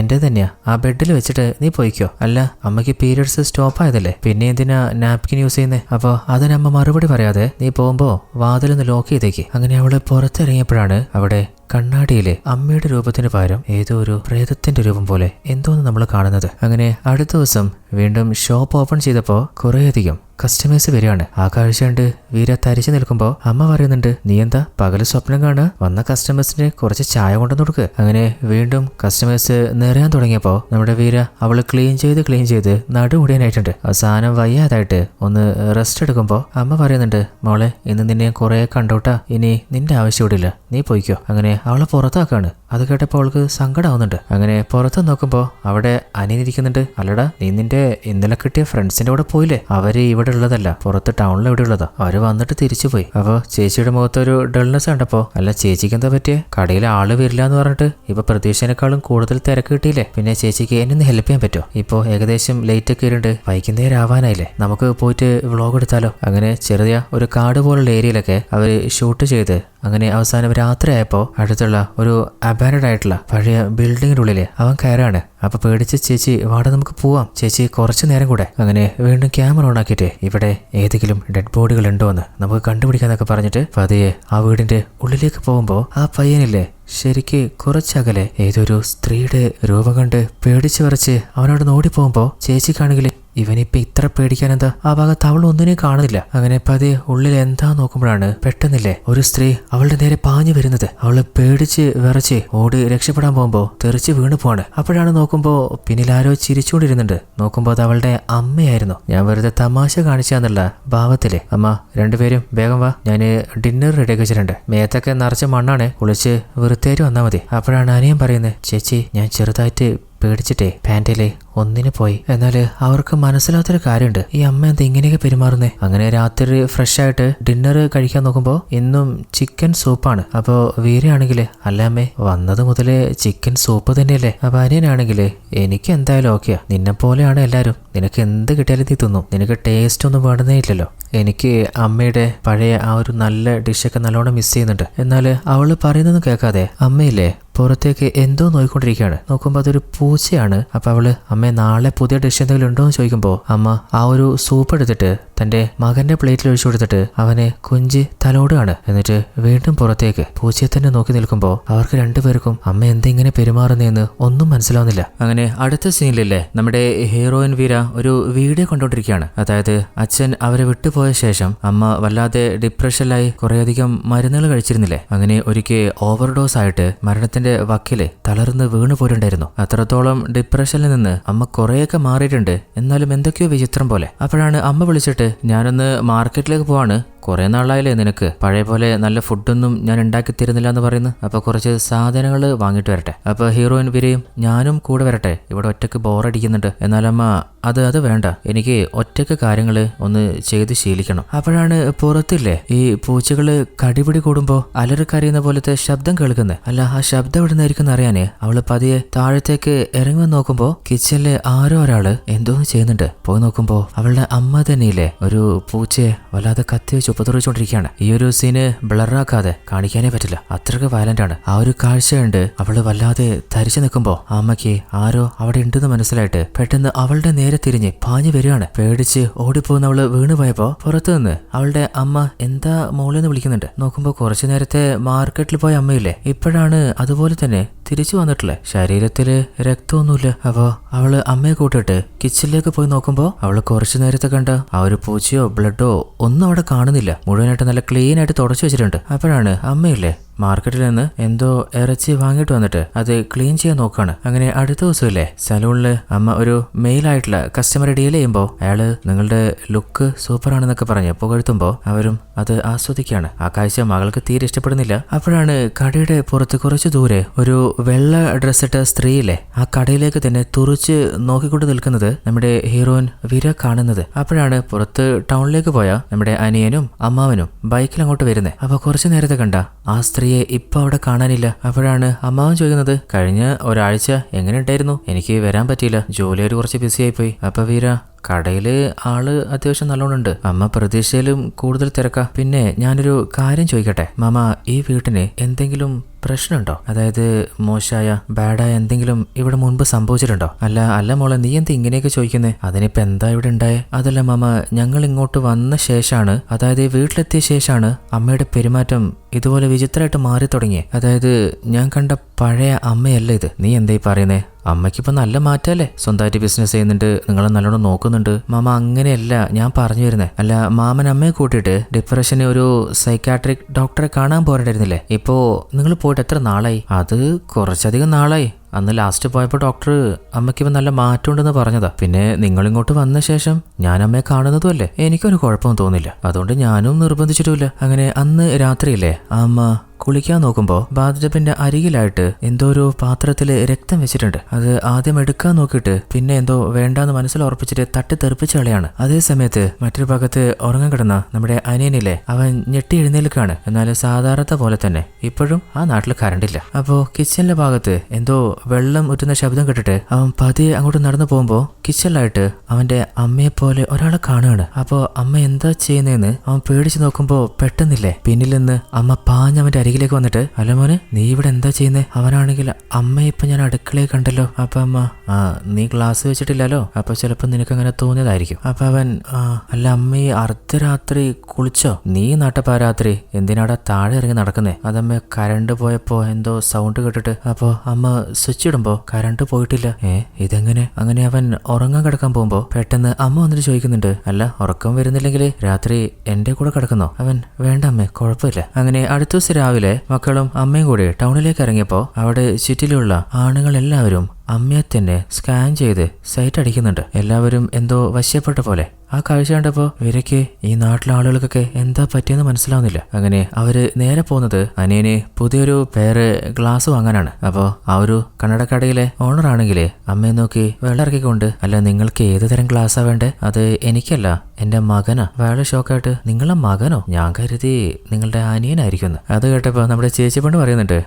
എന്റെ തന്നെയാ, ആ ബെഡിൽ വെച്ചിട്ട് നീ പോയിക്കോ. അല്ല അമ്മയ്ക്ക് പീരിയഡ്സ് സ്റ്റോപ്പ് ആയതല്ലേ, പിന്നെ എന്തിനാ നാപ്കിൻ യൂസ് ചെയ്യുന്നേ? അപ്പോ അതിനമ്മ മറുപടി പറയാതെ നീ പോകുമ്പോ വാതിലൊന്ന് ലോക്ക് ചെയ്തേക്ക്. അങ്ങനെ അവള് പുറത്തിറങ്ങിയപ്പോഴാണ് അവിടെ കണ്ണാടിയിലെ അമ്മയുടെ രൂപത്തിന് പകരം ഏതോ ഒരു പ്രേതത്തിന്റെ രൂപം പോലെ എന്തോന്ന് നമ്മൾ കാണുന്നത്. അങ്ങനെ അടുത്ത ദിവസം വീണ്ടും ഷോപ്പ് ഓപ്പൺ ചെയ്തപ്പോ കുറേയധികം കസ്റ്റമേഴ്സ് വരികയാണ്. ആ കാഴ്ച കണ്ട് വീര തരിച്ചു നിൽക്കുമ്പോ അമ്മ പറയുന്നുണ്ട്, നീ എന്താ പകല് സ്വപ്നം കാണുക? വന്ന കസ്റ്റമേഴ്സിന് കുറച്ച് ചായ കൊണ്ടുവന്ന് കൊടുക്ക്. അങ്ങനെ വീണ്ടും കസ്റ്റമേഴ്സ് നിറയാൻ തുടങ്ങിയപ്പോ നമ്മുടെ വീര അവള് ക്ലീൻ ചെയ്ത് നടുമുടിയാനായിട്ടുണ്ട്. അവസാനം വയ്യാതായിട്ട് ഒന്ന് റെസ്റ്റ് എടുക്കുമ്പോ അമ്മ പറയുന്നുണ്ട്, മോളെ ഇന്ന് നിന്നെ കുറെ കണ്ടോട്ടാ, ഇനി നിന്റെ ആവശ്യം ഇവിടില്ല, നീ പോയിക്കോ. അങ്ങനെ അവളെ പുറത്താക്കാണ്. അത് കേട്ടപ്പോൾ അവൾക്ക് സങ്കടമാവുന്നുണ്ട്. അങ്ങനെ പുറത്ത് നോക്കുമ്പോ അവിടെ അനിയനിരിക്കുന്നുണ്ട്. അല്ലടാ, നീ നിന്റെ ഇന്നലെ കിട്ടിയ ഫ്രണ്ട്സിന്റെ കൂടെ പോയില്ലേ? അവര് ഇവിടെ ഉള്ളതല്ല, പുറത്ത് ടൗണിൽ എവിടെ ഉള്ളതാ. അവര് വന്നിട്ട് തിരിച്ചു പോയി. അപ്പൊ ചേച്ചിയുടെ മുഖത്തൊരു ഡൾനെസ് കണ്ടപ്പോ, അല്ല ചേച്ചിക്ക് എന്താ പറ്റിയേ? കടയിൽ ആള് വരില്ല എന്ന് പറഞ്ഞിട്ട് ഇപ്പൊ പ്രതീക്ഷേനേക്കാളും കൂടുതൽ തിരക്ക് കിട്ടിയില്ലേ? പിന്നെ ചേച്ചിക്ക് എന്നെ ഹെൽപ്പ് ചെയ്യാൻ പറ്റുമോ? ഇപ്പൊ ഏകദേശം ലേറ്റ് ഒക്കെ ഇരുണ്ട്, വൈകുന്നേരം ആവാനായില്ലേ, നമുക്ക് പോയിട്ട് വ്ളോഗ് എടുത്താലോ? അങ്ങനെ ചെറിയ ഒരു കാട് പോലുള്ള ഏരിയയിലൊക്കെ അവര് ഷൂട്ട് ചെയ്ത് അങ്ങനെ അവസാനം രാത്രിയായപ്പോ അടുത്തുള്ള ഒരു അബാൻഡഡ് ആയിട്ടുള്ള പഴയ ബിൽഡിങ്ങിന്റെ ഉള്ളില് അവൻ കയറാണ്. അപ്പൊ പേടിച്ച് ചേച്ചി വാട നമുക്ക് പോവാം, ചേച്ചി കുറച്ചു നേരം കൂടെ. അങ്ങനെ വീണ്ടും ക്യാമറ ഓൺ ആക്കിയിട്ട് ഇവിടെ ഏതെങ്കിലും ഡെഡ് ബോഡികൾ ഉണ്ടോ എന്ന് നമുക്ക് കണ്ടുപിടിക്കാന്നൊക്കെ പറഞ്ഞിട്ട് പതിയെ ആ വീടിന്റെ ഉള്ളിലേക്ക് പോകുമ്പോ ആ പയ്യനില്ലേ ശരിക്ക് കുറച്ചകലെ ഏതൊരു സ്ത്രീയുടെ രൂപം കണ്ട് പേടിച്ചു വരച്ച് അവനോട് ഓടിപ്പോകുമ്പോ ചേച്ചിക്കാണെങ്കിൽ ഇവനിപ്പൊ ഇത്ര പേടിക്കാനെന്താ? ആ ഭാഗത്ത് അവൾ ഒന്നിനെയും കാണുന്നില്ല. അങ്ങനെ പതിയെ ഉള്ളിൽ എന്താ നോക്കുമ്പോഴാണ് പെട്ടെന്നില്ലേ ഒരു സ്ത്രീ അവളുടെ നേരെ പാഞ്ഞു വരുന്നത്. അവള് പേടിച്ച് വിറച്ച് ഓടി രക്ഷപ്പെടാൻ പോകുമ്പോ തെറിച്ച് വീണു പോവാണ്. അപ്പോഴാണ് നോക്കുമ്പോ പിന്നിലാരോ ചിരിച്ചുകൊണ്ടിരുന്നുണ്ട്. നോക്കുമ്പോ അത് അവളുടെ അമ്മയായിരുന്നു. ഞാൻ വെറുതെ തമാശ കാണിച്ചാന്നുള്ള ഭാവത്തില്, അമ്മ രണ്ടുപേരും വേഗം വാ, ഞാന് ഡിന്നർ റെഡിയാക്കി വെച്ചിട്ടുണ്ട്, മേത്തൊക്കെ നിറച്ച മണ്ണാണ്, കുളിച്ച് വൃത്തിയായിട്ട് വന്നാൽ മതി. അപ്പോഴാണ് അനിയൻ പറയുന്നത്, ചേച്ചി ഞാൻ ചെറുതായിട്ട് പേടിച്ചിട്ടേ പാൻറ്റിലെ ഒന്നിന് പോയി. എന്നാല് അവർക്ക് മനസ്സിലാത്തൊരു കാര്യമുണ്ട്, ഈ അമ്മ എന്താ ഇങ്ങനെയൊക്കെ പെരുമാറുന്നേ? അങ്ങനെ രാത്രി ഫ്രഷ് ആയിട്ട് ഡിന്നർ കഴിക്കാൻ നോക്കുമ്പോ ഇന്നും ചിക്കൻ സൂപ്പാണ്. അപ്പോ വീരയാണെങ്കില്, അല്ല അമ്മേ വന്നത് മുതലേ ചിക്കൻ സൂപ്പ് തന്നെയല്ലേ? അപ്പൊ അനിയനാണെങ്കില്, എനിക്ക് എന്തായാലും ഓക്കെയാ, നിന്നെ പോലെയാണ് എല്ലാരും, നിനക്ക് എന്ത് കിട്ടിയാലും നീ തിന്നും, നിനക്ക് ടേസ്റ്റ് ഒന്നും വേണ്ടുന്നേ ഇല്ലല്ലോ. എനിക്ക് അമ്മയുടെ പഴയ ആ ഒരു നല്ല ഡിഷൊക്കെ നല്ലോണം മിസ് ചെയ്യുന്നുണ്ട്. എന്നാല് അവള് പറയുന്നൊന്നും കേൾക്കാതെ അമ്മയില്ലേ പുറത്തേക്ക് എന്തോ നോയിക്കൊണ്ടിരിക്കുകയാണ്. നോക്കുമ്പോൾ അതൊരു പൂച്ചയാണ്. അപ്പൊ അവള്, അമ്മ നാളെ പുതിയ ഡിഷ് എന്തെങ്കിലും ഉണ്ടോ എന്ന് ചോദിക്കുമ്പോൾ അമ്മ ആ ഒരു സൂപ്പ് എടുത്തിട്ട് തന്റെ മകന്റെ പ്ലേറ്റിൽ ഒഴിച്ചു കൊടുത്തിട്ട് അവനെ കുഞ്ചി തലോടുകയാണ്. എന്നിട്ട് വീണ്ടും പുറത്തേക്ക് പൂച്ചയെ തന്നെ നോക്കി നിൽക്കുമ്പോൾ അവർക്ക് രണ്ടുപേർക്കും അമ്മ എന്തെങ്ങനെ പെരുമാറുന്നതെന്ന് ഒന്നും മനസ്സിലാവുന്നില്ല. അങ്ങനെ അടുത്ത സീനിലല്ലേ നമ്മുടെ ഹീറോയിൻ വീര ഒരു വീഡിയോ കണ്ടോണ്ടിരിക്കുകയാണ്. അതായത് അച്ഛൻ അവരെ വിട്ടുപോയ ശേഷം അമ്മ വല്ലാതെ ഡിപ്രഷനിലായി കുറേയധികം മരുന്നുകൾ കഴിച്ചിരുന്നില്ലേ. അങ്ങനെ ഒരിക്കൽ ഓവർഡോസ് ആയിട്ട് മരണത്തിന്റെ വക്കില് തളർന്ന് വീണു പോയിട്ടുണ്ടായിരുന്നു. അത്രത്തോളം ഡിപ്രഷനിൽ നിന്ന് അമ്മ കുറേയൊക്കെ മാറിയിട്ടുണ്ട്. എന്നാലും എന്തൊക്കെയോ വിചിത്രം പോലെ. അപ്പോഴാണ് അമ്മ വിളിച്ചിട്ട്, ഞാനൊന്ന് മാർക്കറ്റിലേക്ക് പോവാണ്, കുറെ നാളായില്ലേ നിനക്ക്, പഴയ പോലെ നല്ല ഫുഡൊന്നും ഞാൻ ഉണ്ടാക്കി തരുന്നില്ല എന്ന് പറയുന്നു. അപ്പൊ കുറച്ച് സാധനങ്ങൾ വാങ്ങിട്ട് വരട്ടെ. അപ്പൊ ഹീറോയിൻ വിരയും ഞാനും കൂടെ വരട്ടെ, ഇവിടെ ഒറ്റക്ക് ബോറടിക്കുന്നുണ്ട്. എന്നാലമ്മ അത് വേണ്ട, എനിക്ക് ഒറ്റക്ക് കാര്യങ്ങൾ ഒന്ന് ചെയ്ത് ശീലിക്കണം. അപ്പോഴാണ് പുറത്തില്ലേ ഈ പൂച്ചകള് കടിപിടി കൂടുമ്പോ അലറിക്കരയുന്ന പോലത്തെ ശബ്ദം കേൾക്കുന്നത്. അല്ല ആ ശബ്ദം എവിടെ നിന്നായിരിക്കും അറിയാനേ അവള് പതിയെ താഴത്തേക്ക് ഇറങ്ങി നോക്കുമ്പോ കിച്ചണില് ആരോ ഒരാള് എന്തോന്ന് ചെയ്യുന്നുണ്ട്. പോയി നോക്കുമ്പോ അവളുടെ അമ്മ തന്നെയില്ലേ ഒരു പൂച്ചയെ വല്ലാതെ കത്തി വെച്ച് ഉപദ്രവിച്ചുകൊണ്ടിരിക്കുകയാണ്. ഈ ഒരു സീന് ബ്ലറാക്കാതെ കാണിക്കാനേ പറ്റില്ല, അത്രക്ക് വയലന്റ് ആണ്. ആ ഒരു കാഴ്ച കണ്ട് അവള് വല്ലാതെ ധരിച്ചു നിൽക്കുമ്പോ അമ്മയ്ക്ക് ആരോ അവിടെ ഉണ്ടെന്ന് മനസ്സിലായിട്ട് പെട്ടെന്ന് അവളുടെ നേരെ തിരിഞ്ഞ് പാഞ്ഞു വരികയാണ്. പേടിച്ച് ഓടിപ്പോകുന്ന അവള് വീണുപോയപ്പോ പുറത്തുനിന്ന് അവളുടെ അമ്മ എന്താ മോളെന്ന് വിളിക്കുന്നുണ്ട്. നോക്കുമ്പോ കുറച്ചു നേരത്തെ മാർക്കറ്റിൽ പോയ അമ്മയില്ലേ ഇപ്പോഴാണ് അതുപോലെ തന്നെ തിരിച്ചു വന്നിട്ടില്ലേ. ശരീരത്തില് രക്തമൊന്നുമില്ല. അപ്പോ അവള് അമ്മയെ കൂട്ടിട്ട് കിച്ചണിലേക്ക് പോയി നോക്കുമ്പോ അവള് കുറച്ചു നേരത്തെ കണ്ട ആ ഒരു പൂച്ചയോ ബ്ലഡോ ഒന്നും അവിടെ കാണുന്നില്ല. മുഴുവനായിട്ട് നല്ല ക്ലീൻ ആയിട്ട് തുടച്ചു വെച്ചിട്ടുണ്ട്. അപ്പോഴാണ് അമ്മയില്ലേ മാർക്കറ്റിൽ നിന്ന് എന്തോ ഇറച്ചി വാങ്ങിയിട്ട് വന്നിട്ട് അത് ക്ലീൻ ചെയ്യാൻ നോക്കുകയാണ്. അങ്ങനെ അടുത്ത ദിവസമില്ലേ സലൂണില് അമ്മ ഒരു മെയിലായിട്ടുള്ള കസ്റ്റമറെ ഡീൽ ചെയ്യുമ്പോൾ അയാള് നിങ്ങളുടെ ലുക്ക് സൂപ്പറാണെന്നൊക്കെ പറഞ്ഞ് പുകഴ്ത്തുമ്പോൾ അവരും അത് ആസ്വദിക്കുകയാണ്. ആ കാഴ്ച മകൾക്ക് തീരെ ഇഷ്ടപ്പെടുന്നില്ല. അപ്പോഴാണ് കടയുടെ പുറത്ത് കുറച്ചു ദൂരെ ഒരു വെള്ള ഡ്രസ്സിട്ട സ്ത്രീയില്ലേ ആ കടയിലേക്ക് തന്നെ തുറിച്ച് നോക്കിക്കൊണ്ട് നിൽക്കുന്നത് നമ്മുടെ ഹീറോയിൻ വിര കാണുന്നത്. അപ്പോഴാണ് പുറത്ത് ടൗണിലേക്ക് പോയ നമ്മുടെ അനിയനും അമ്മാവനും ബൈക്കിൽ അങ്ങോട്ട് വരുന്നത്. അപ്പൊ കുറച്ചു നേരത്തെ കണ്ട ആ സ്ത്രീയെ ഇപ്പൊ അവിടെ കാണാനില്ല. അപ്പോഴാണ് അമ്മാവൻ ചോദിക്കുന്നത്, കഴിഞ്ഞ ഒരാഴ്ച എങ്ങനെ ഉണ്ടായിരുന്നു? എനിക്ക് വരാൻ പറ്റിയില്ല, ജോലിയായിട്ട് കുറച്ച് ബിസിയായി പോയി. അപ്പൊ വീര, കടയില് ആള് അത്യാവശ്യം നല്ലോണുണ്ട്, അമ്മ പ്രതീക്ഷയിലും കൂടുതൽ തിരക്കാ. പിന്നെ ഞാനൊരു കാര്യം ചോദിക്കട്ടെ മാമ, ഈ വീട്ടിന് എന്തെങ്കിലും പ്രശ്നമുണ്ടോ? അതായത് മോശമായ ബാഡായ എന്തെങ്കിലും ഇവിടെ മുൻപ് സംഭവിച്ചിട്ടുണ്ടോ? അല്ല മോളെ, നീ എന്താ ഇങ്ങനെയൊക്കെ ചോദിക്കുന്നേ? അതിനിപ്പോ എന്താ ഇവിടെ ഉണ്ടായേ? അതല്ല മാമ, ഞങ്ങൾ ഇങ്ങോട്ട് വന്ന ശേഷമാണ്, അതായത് വീട്ടിലെത്തിയ ശേഷമാണ് അമ്മയുടെ പെരുമാറ്റം ഇതുപോലെ വിചിത്രമായിട്ട് മാറി തുടങ്ങിയേ. അതായത് ഞാൻ കണ്ട പഴയ അമ്മയല്ല ഇത്. നീ എന്തായി പറയുന്നേ? അമ്മയ്ക്കിപ്പോ നല്ല മാറ്റല്ലേ, സ്വന്തമായിട്ട് ബിസിനസ് ചെയ്യുന്നുണ്ട്, നിങ്ങളെ നല്ലോണം നോക്കുന്നുണ്ട്. മാമ അങ്ങനെയല്ല ഞാൻ പറഞ്ഞു വരുന്നേ. അല്ല, മാമൻ അമ്മയെ കൂട്ടിയിട്ട് ഡിപ്രഷന് ഒരു സൈക്കാട്രിക് ഡോക്ടറെ കാണാൻ പോരണ്ടായിരുന്നില്ലേ? ഇപ്പോ നിങ്ങൾ പോയിട്ട് എത്ര നാളായി? അത് കുറച്ചധികം നാളായി. അന്ന് ലാസ്റ്റ് പോയപ്പോൾ ഡോക്ടർ അമ്മയ്ക്കിപ്പോൾ നല്ല മാറ്റമുണ്ടെന്ന് പറഞ്ഞതാ. പിന്നെ നിങ്ങളിങ്ങോട്ട് വന്ന ശേഷം ഞാൻ അമ്മയെ കാണുന്നതുമല്ലേ, എനിക്കൊരു കുഴപ്പവും തോന്നില്ല. അതുകൊണ്ട് ഞാനും നിർബന്ധിച്ചിട്ടുമില്ല. അങ്ങനെ അന്ന് രാത്രിയില്ലേ അമ്മ കുളിക്കാൻ നോക്കുമ്പോൾ ബാത്ടബിന്റെ അരികിലായിട്ട് എന്തോ ഒരു പാത്രത്തില് രക്തം വെച്ചിട്ടുണ്ട്. അത് ആദ്യം എടുക്കാൻ നോക്കിയിട്ട് പിന്നെ എന്തോ വേണ്ടാന്ന് മനസ്സിൽ ഉറപ്പിച്ചിട്ട് തട്ടി തെറിപ്പിച്ച കളയാണ്. അതേ സമയത്ത് മറ്റൊരു ഭാഗത്ത് ഉറങ്ങാൻ കിടന്ന നമ്മുടെ അനിയനിലെ അവൻ ഞെട്ടി എഴുന്നേൽക്കാണ്. എന്നാൽ സാധാരണത്തെ പോലെ തന്നെ ഇപ്പോഴും ആ നാട്ടിൽ കറണ്ടില്ല. അപ്പോ കിച്ചണിലെ ഭാഗത്ത് എന്തോ വെള്ളം ഉറ്റുന്ന ശബ്ദം കേട്ടിട്ട് അവൻ പതിയെ അങ്ങോട്ട് നടന്നു പോകുമ്പോ കിച്ചണിലായിട്ട് അവന്റെ അമ്മയെ പോലെ ഒരാളെ കാണുകയാണ്. അപ്പോ അമ്മ എന്താ ചെയ്യുന്നതെന്ന് അവൻ പേടിച്ചു നോക്കുമ്പോ പെട്ടെന്നില്ലേ പിന്നിൽ നിന്ന് അമ്മ പാഞ്ഞവന്റെ അരികിലേക്ക് വന്നിട്ട്, അല്ല മോനെ, നീ ഇവിടെ എന്താ ചെയ്യുന്നേ? അവനാണെങ്കിൽ അമ്മ ഇപ്പൊ ഞാൻ അടുക്കളയെ കണ്ടല്ലോ. അപ്പൊ അമ്മ, നീ ഗ്ലാസ് വെച്ചിട്ടില്ലല്ലോ, അപ്പൊ ചിലപ്പോ നിനക്ക് അങ്ങനെ തോന്നിയതായിരിക്കും. അപ്പൊ അവൻ, അല്ല അമ്മ ഈ അർദ്ധരാത്രി കുളിച്ചോ? നീ നട്ടപ്പാരാത്രി എന്തിനാടാ താഴെ ഇറങ്ങി നടക്കുന്നേ? അതമ്മ കരണ്ട് പോയപ്പോ എന്തോ സൗണ്ട് കേട്ടിട്ട്. അപ്പൊ അമ്മ സ്വിച്ച് ഇടുമ്പോ കരണ്ട് പോയിട്ടില്ല. ഇതെങ്ങനെ? അങ്ങനെ അവൻ ഉറങ്ങാൻ കിടക്കാൻ പോകുമ്പോ പെട്ടെന്ന് അമ്മ വന്നിട്ട് ചോദിക്കുന്നുണ്ട്, അല്ല ഉറക്കം വരുന്നില്ലെങ്കിൽ രാത്രി എന്റെ കൂടെ കിടക്കുന്നോ? അവൻ, വേണ്ട അമ്മേ, കുഴപ്പമില്ല. അങ്ങനെ അടുത്ത ദിവസം രാവിലെ മക്കളും അമ്മയും കൂടി ടൗണിലേക്ക് ഇറങ്ങിയപ്പോ അവിടെ ചുറ്റിലുള്ള ആണുങ്ങൾ എല്ലാവരും അമ്മയെ തന്നെ സ്കാൻ ചെയ്ത് സൈറ്റ് അടിക്കുന്നുണ്ട്. എല്ലാവരും എന്തോ വശ്യപ്പെട്ട പോലെ. ആ കാഴ്ച കണ്ടപ്പോ ഇവരൊക്കെ ഈ നാട്ടിലെ ആളുകൾക്കൊക്കെ എന്താ പറ്റിയെന്ന് മനസ്സിലാവുന്നില്ല. അങ്ങനെ അവര് നേരെ പോകുന്നത് അനിയന് പുതിയൊരു പേര് ഗ്ലാസ് വാങ്ങാനാണ്. അപ്പോ ആ ഒരു കണ്ണടക്കടയിലെ ഓണർ ആണെങ്കിലേ അമ്മയെ നോക്കി വെള്ളമിറക്കിക്കൊണ്ട്, അല്ല നിങ്ങൾക്ക് ഏത് തരം ഗ്ലാസ്സാ വേണ്ടേ? അത് എനിക്കല്ല, എന്റെ മകനാ. വേള ഷോക്കായിട്ട്, നിങ്ങളെ മകനോ? ഞാൻ കരുതി നിങ്ങളുടെ അനിയനായിരിക്കുന്നു. അത് കേട്ടപ്പോ നമ്മുടെ ചേച്ചി പെണ്ണ് പറയുന്നുണ്ട്,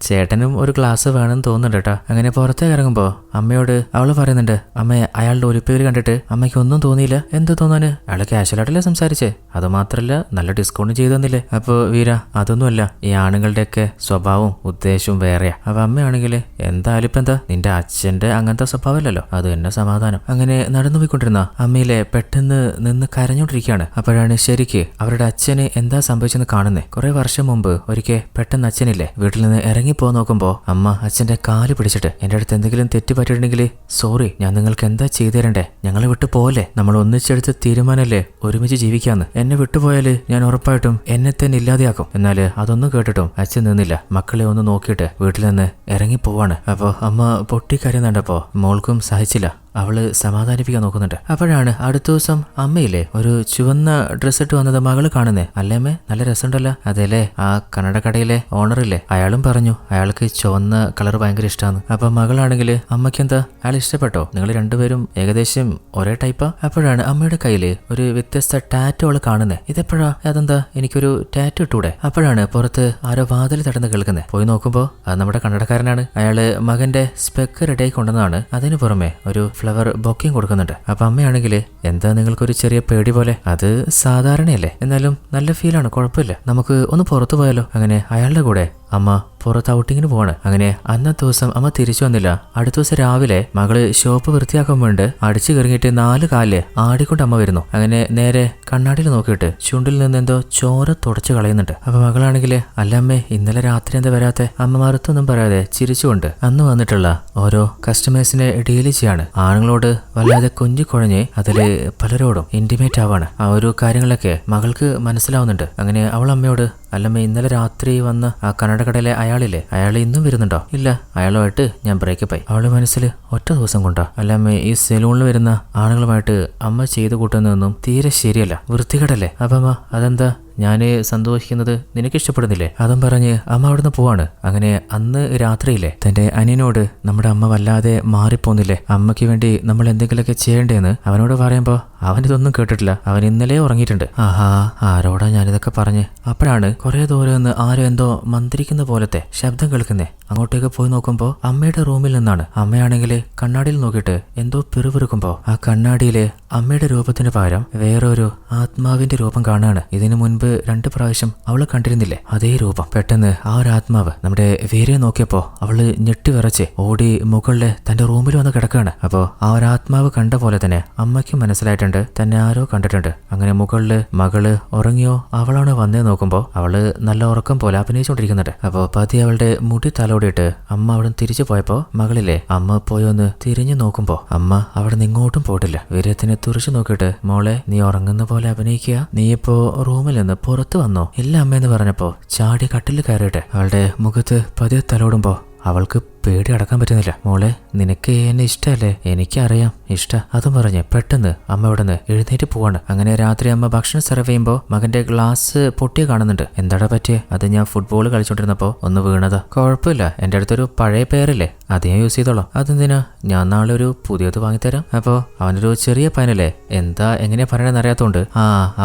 ചേട്ടനും ഒരു ഗ്ലാസ് വേണമെന്ന് തോന്നുന്നുണ്ട് കേട്ടോ. അങ്ങനെ പുറത്തേക്ക് ഇറങ്ങുമ്പോ അമ്മയോട് അവള് പറയുന്നുണ്ട്, അമ്മയെ അയാളുടെ ഒലിപ്പേര് കണ്ടിട്ട് അമ്മയ്ക്ക് ഒന്നും തോന്നിയില്ല. എന്ത് തോന്നാന്? അയാള് കാഷ്വലായിട്ടല്ലേ സംസാരിച്ചേ, അത് മാത്രല്ല നല്ല ഡിസ്കൗണ്ട് ചെയ്തു തന്നില്ലേ. അപ്പൊ വീര, അതൊന്നുമല്ല, ഈ ആണുങ്ങളുടെയൊക്കെ സ്വഭാവവും ഉദ്ദേശവും വേറെയാ. അപ്പൊ അമ്മയാണെങ്കിൽ എന്തായാലും ഇപ്പൊ എന്താ, നിന്റെ അച്ഛന്റെ അങ്ങനത്തെ സ്വഭാവമല്ലല്ലോ, അത് തന്നെ സമാധാനം. അങ്ങനെ നടന്നു പോയിക്കൊണ്ടിരുന്ന അമ്മയിലെ പെട്ടെന്ന് നിന്ന് കരഞ്ഞോണ്ടിരിക്കുകയാണ്. അപ്പോഴാണ് ശരിക്ക് അവരുടെ അച്ഛന് എന്താ സംഭവിച്ചെന്ന് കാണുന്നേ. കുറെ വർഷം മുമ്പ് ഒരിക്കൽ പെട്ടെന്ന് അച്ഛനില്ലേ വീട്ടിൽ നിന്ന് ഇറങ്ങിപ്പോ നോക്കുമ്പോ അമ്മ അച്ഛന്റെ കാല് പിടിച്ചിട്ട്, എന്റെ അടുത്ത് എന്തെങ്കിലും തെറ്റ് പറ്റിയിട്ടുണ്ടെങ്കിൽ സോറി, ഞാൻ നിങ്ങൾക്ക് എന്താ ചെയ്തു തരണ്ടേ? ഞങ്ങളെ വിട്ടു പോലെ, നമ്മൾ ഒന്നിച്ചെടുത്ത് തീരുമാനമല്ലേ ഒരുമിച്ച് ജീവിക്കാന്ന്. എന്നെ വിട്ടുപോയാല് ഞാൻ ഉറപ്പായിട്ടും എന്നെ തന്നെ ഇല്ലാതെയാക്കും. എന്നാല് അതൊന്നും കേട്ടിട്ടും അച്ഛൻ നിന്നില്ല. മക്കളെ ഒന്ന് നോക്കിയിട്ട് വീട്ടിൽ നിന്ന് ഇറങ്ങിപ്പോവാണ്. അപ്പൊ അമ്മ പൊട്ടിക്കരയുന്നുണ്ടപ്പോ മോൾക്കും സഹിച്ചില്ല. അവള് സമാധാനിപ്പിക്കാൻ നോക്കുന്നുണ്ട്. അപ്പോഴാണ് അടുത്ത ദിവസം അമ്മയില്ലേ ഒരു ചുവന്ന ഡ്രസ് ഇട്ട് വന്നത് മകള് കാണുന്നേ. അല്ലേമ്മേ, നല്ല രസമുണ്ടല്ലോ. അതേല്ലേ, ആ കണ്ണട കടയിലെ ഓണറില്ലേ അയാളും പറഞ്ഞു അയാൾക്ക് ചുവന്ന കളർ ഭയങ്കര ഇഷ്ടമാണ്. അപ്പൊ മകളാണെങ്കിൽ അമ്മയ്ക്ക് എന്താ അയാൾ ഇഷ്ടപ്പെട്ടോ? നിങ്ങൾ രണ്ടുപേരും ഏകദേശം ഒരേ ടൈപ്പാ? അപ്പോഴാണ് അമ്മയുടെ കയ്യില് ഒരു വ്യത്യസ്ത ടാറ്റോ അവള് കാണുന്നേ. ഇതെപ്പോഴാ? അതെന്താ, എനിക്കൊരു ടാറ്റോ ഇട്ടൂടെ? അപ്പോഴാണ് പുറത്ത് ആരോ വാതിൽ തടന്ന് കേൾക്കുന്നേ. പോയി നോക്കുമ്പോ അത് നമ്മുടെ കണ്ണടക്കാരനാണ്. അയാള് മകന്റെ സ്പെക്ക് റെഡിയായി കൊണ്ടുവന്നതാണ്. അതിനു പുറമെ ഒരു ഫ്ലവർ ബൊക്കയും കൊടുക്കുന്നുണ്ട്. അപ്പൊ അമ്മയാണെങ്കിൽ, എന്താ നിങ്ങൾക്കൊരു ചെറിയ പേടി പോലെ? അത് സാധാരണയല്ലേ, എന്നാലും നല്ല ഫീലാണ്, കുഴപ്പമില്ല, നമുക്ക് ഒന്ന് പുറത്തു പോയാലോ? അങ്ങനെ അയാളുടെ കൂടെ അമ്മ പുറത്ത് ഔട്ടിങ്ങിന് പോവാണ്. അങ്ങനെ അന്നത്തെ ദിവസം അമ്മ തിരിച്ചു വന്നില്ല. അടുത്ത ദിവസം രാവിലെ മകള് ഷോപ്പ് വൃത്തിയാക്കാൻ വേണ്ടി അടിച്ചു കയറിയിട്ട് 4 കാലില് ആടിക്കൊണ്ട് അമ്മ വരുന്നു. അങ്ങനെ നേരെ കണ്ണാടിയിൽ നോക്കിയിട്ട് ചുണ്ടിൽ നിന്ന് എന്തോ ചോര തുടച്ചു കളയുന്നുണ്ട്. അപ്പൊ മകളാണെങ്കിൽ അല്ല അമ്മേ ഇന്നലെ രാത്രി എന്താ വരാത്തെ? അമ്മ മറുത്തൊന്നും പറയാതെ ചിരിച്ചുകൊണ്ട് അന്ന് വന്നിട്ടുള്ള ഓരോ കസ്റ്റമേഴ്സിനെ ഡീൽ ചെയ്യാണ്. ആണുങ്ങളോട് വല്ലാതെ കുഞ്ഞിക്കുഴഞ്ഞ് അതില് പലരോടും ഇന്റിമേറ്റ് ആവാണ്. ആ ഒരു കാര്യങ്ങളൊക്കെ മകൾക്ക് മനസ്സിലാവുന്നുണ്ട്. അങ്ങനെ അവൾ അമ്മയോട് അല്ലമ്മ ഇന്നലെ രാത്രി വന്ന ആ കടയിലെ അയാളില്ലേ, അയാൾ ഇന്നും വരുന്നുണ്ടോ? ഇല്ല, അയാളുമായിട്ട് ഞാൻ ബ്രേക്കപ്പ് ആയി. അവളുടെ മനസ്സിൽ ഒറ്റ ദിവസം കൊണ്ടോ? അല്ലമ്മ ഈ സെലൂണിൽ വരുന്ന ആണുങ്ങളുമായിട്ട് അമ്മ ചെയ്തു കൂട്ടുന്നതൊന്നും തീരെ ശരിയല്ല, വൃത്തികേടല്ലേ. അപ്പമ്മ അതെന്താ ഞാന് സന്തോഷിക്കുന്നത് നിനക്ക് ഇഷ്ടപ്പെടുന്നില്ലേ? അതും പറഞ്ഞ് അമ്മ അവിടുന്ന് പോവാണ്. അങ്ങനെ അന്ന് രാത്രിയില്ലേ തന്റെ അനിയനോട് നമ്മുടെ അമ്മ വല്ലാതെ മാറിപ്പോന്നില്ലേ, അമ്മയ്ക്ക് വേണ്ടി നമ്മൾ എന്തെങ്കിലുമൊക്കെ ചെയ്യണ്ടേന്ന് അവനോട് പറയുമ്പോ അവനിതൊന്നും കേട്ടിട്ടില്ല. അവൻ ഇന്നലെ ഉറങ്ങിയിട്ടുണ്ട്. ആഹാ, ആരോടാ ഞാനിതൊക്കെ പറഞ്ഞ്? അപ്പോഴാണ് കുറെ ദൂരം നിന്ന് ആരോ എന്തോ മന്ത്രിക്കുന്ന പോലത്തെ ശബ്ദം കേൾക്കുന്നേ. അങ്ങോട്ടേക്ക് പോയി നോക്കുമ്പോ അമ്മയുടെ റൂമിൽ നിന്നാണ്. അമ്മയാണെങ്കിൽ കണ്ണാടിയിൽ നോക്കിയിട്ട് എന്തോ പിറുപിറുക്കുമ്പോ ആ കണ്ണാടിയില് അമ്മയുടെ രൂപത്തിന് പകരം വേറൊരു ആത്മാവിന്റെ രൂപം കാണുകയാണ്. ഇതിനു മുൻപ് 2 പ്രാവശ്യം അവള് കണ്ടിരുന്നില്ലേ അതേ രൂപം. പെട്ടെന്ന് ആ ഒരു ആത്മാവ് നമ്മുടെ വീരയെ നോക്കിയപ്പോ അവള് ഞെട്ടി വിറച്ച് ഓടി മുകളിലെ തന്റെ റൂമിൽ വന്ന് കിടക്കുകയാണ്. അപ്പോ ആ ഒരു ആത്മാവ് കണ്ട പോലെ തന്നെ അമ്മയ്ക്കും മനസ്സിലായിട്ടുണ്ട് തന്നെ ആരോ കണ്ടിട്ടുണ്ട്. അങ്ങനെ മുകളില് മകള് ഉറങ്ങിയോ അവളാണ് വന്നേ നോക്കുമ്പോ അവള് നല്ല ഉറക്കം പോലെ അഭിനയിച്ചുകൊണ്ടിരിക്കുന്നുണ്ട്. അപ്പോ പതി അവളുടെ മുടി തലോടിയിട്ട് അമ്മ അവിടെ തിരിച്ചു പോയപ്പോ മകളിലെ അമ്മ പോയൊന്ന് തിരിഞ്ഞു നോക്കുമ്പോ അമ്മ അവിടെ നിന്ന് ഇങ്ങോട്ടും പോയിട്ടില്ല. വീരത്തിനെ തുറച്ചു നോക്കിയിട്ട് മോളെ നീ ഉറങ്ങുന്ന പോലെ അഭിനയിക്കുക, നീ ഇപ്പോ റൂമിൽ നിന്ന് പുറത്തു വന്നോ? ഇല്ല അമ്മയെന്ന് പറഞ്ഞപ്പോ ചാടി കട്ടിൽ കയറിയിട്ട് അവളുടെ മുഖത്ത് പതിയെ തലോടുമ്പോ അവൾക്ക് പേടി അടക്കാൻ പറ്റുന്നില്ല. മോളെ നിനക്ക് എന്നെ ഇഷ്ടമല്ലേ? എനിക്കറിയാം ഇഷ്ട. അതും പറഞ്ഞ് പെട്ടെന്ന് അമ്മ ഇവിടെ നിന്ന് എഴുന്നേറ്റ് പോവാണ്. അങ്ങനെ രാത്രി അമ്മ ഭക്ഷണം സെർവ് ചെയ്യുമ്പോൾ മകന്റെ ഗ്ലാസ് പൊട്ടിയ കാണുന്നുണ്ട്. എന്താടാ പറ്റിയേ? അത് ഞാൻ ഫുട്ബോൾ കളിച്ചോണ്ടിരുന്നപ്പോ ഒന്ന് വീണതാ. കുഴപ്പമില്ല, എന്റെ അടുത്തൊരു പഴയ പേരില്ലേ അത് ഞാൻ യൂസ് ചെയ്തോളാം. അതെന്തിനാ? ഞാൻ നാളെ ഒരു പുതിയത് വാങ്ങിത്തരാം. അപ്പോ അവനൊരു ചെറിയ പയ്യനല്ലേ, എന്താ എങ്ങനെയാ പറയണെന്ന് അറിയാത്തോണ്ട്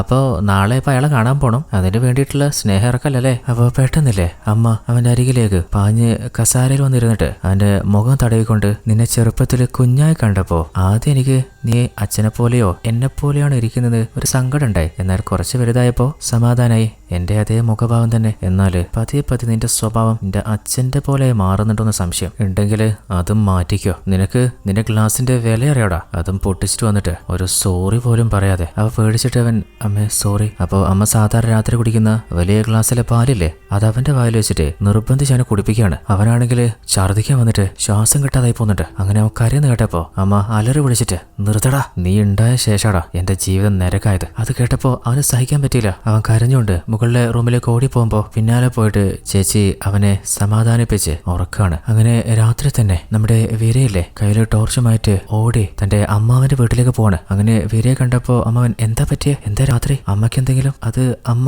അപ്പോ നാളെ ഇപ്പൊ അയാളെ കാണാൻ പോണം, അതിന് വേണ്ടിയിട്ടുള്ള സ്നേഹം ഇറക്കല്ലേ. അപ്പൊ പെട്ടെന്നില്ലേ അമ്മ അവന്റെ അരികിലേക്ക് പാഞ്ഞ് കസാരയിൽ വന്നിരുന്നിട്ട് അവന്റെ മുഖം തടവിക്കൊണ്ട് നിന്നെ ചെറുപ്പത്തിൽ കുഞ്ഞായി കണ്ടപ്പോ ആദ്യം എനിക്ക് നീ അച്ഛനെ പോലെയോ എന്നെ പോലെയാണ് ഇരിക്കുന്നത് ഒരു സങ്കടം ഉണ്ടായി. എന്നാൽ കുറച്ച് വലുതായപ്പോ സമാധാനായി. എന്റെ അതേ മുഖഭാവം തന്നെ. എന്നാല് പതിയെ പതിയെ നിന്റെ സ്വഭാവം നിന്റെ അച്ഛന്റെ പോലെ മാറുന്നുണ്ടോന്ന് സംശയം ഉണ്ടെങ്കിൽ അതും മാറ്റിക്കോ. നിനക്ക് നിന്റെ ഗ്ലാസിന്റെ വില അറിയാടാ. അതും പൊട്ടിച്ചിട്ട് വന്നിട്ട് ഒരു സോറി പോലും പറയാതെ അവ പേടിച്ചിട്ട് അവൻ അമ്മേ സോറി. അപ്പോ അമ്മ സാധാരണ രാത്രി കുടിക്കുന്ന വലിയ ഗ്ലാസ്സിലെ പാലില്ലേ അത് അവന്റെ വായിൽ വെച്ചിട്ട് നിർബന്ധിച്ച് അവനെ കുടിപ്പിക്കുകയാണ്. അവനാണെങ്കിൽ ഛർദിക്കാൻ വന്നിട്ട് ശ്വാസം കിട്ടാതായി പോന്നിട്ട്. അങ്ങനെ അവൻ കരയെന്ന് കേട്ടപ്പോ അമ്മ അലറി വിളിച്ചിട്ട് നിർത്തടാ, നീ ഉണ്ടായ ശേഷാടാ എന്റെ ജീവിതം നിരക്കായത്. അത് കേട്ടപ്പോ അവന് സഹിക്കാൻ പറ്റിയില്ല. അവൻ കരഞ്ഞുകൊണ്ട് മുകളിലെ റൂമിലേക്ക് ഓടി പോകുമ്പോ പിന്നാലെ പോയിട്ട് ചേച്ചി അവനെ സമാധാനിപ്പിച്ച് ഉറക്കാണ്. അങ്ങനെ രാത്രി തന്നെ നമ്മുടെ വീരയില്ലേ കയ്യില് ടോർച്ചുമായിട്ട് ഓടി തന്റെ അമ്മാവന്റെ വീട്ടിലേക്ക് പോവാണ്. അങ്ങനെ വീരയെ കണ്ടപ്പോ അമ്മാവൻ എന്താ പറ്റിയ, എന്താ രാത്രി അമ്മയ്ക്ക് എന്തെങ്കിലും? അത് അമ്മ.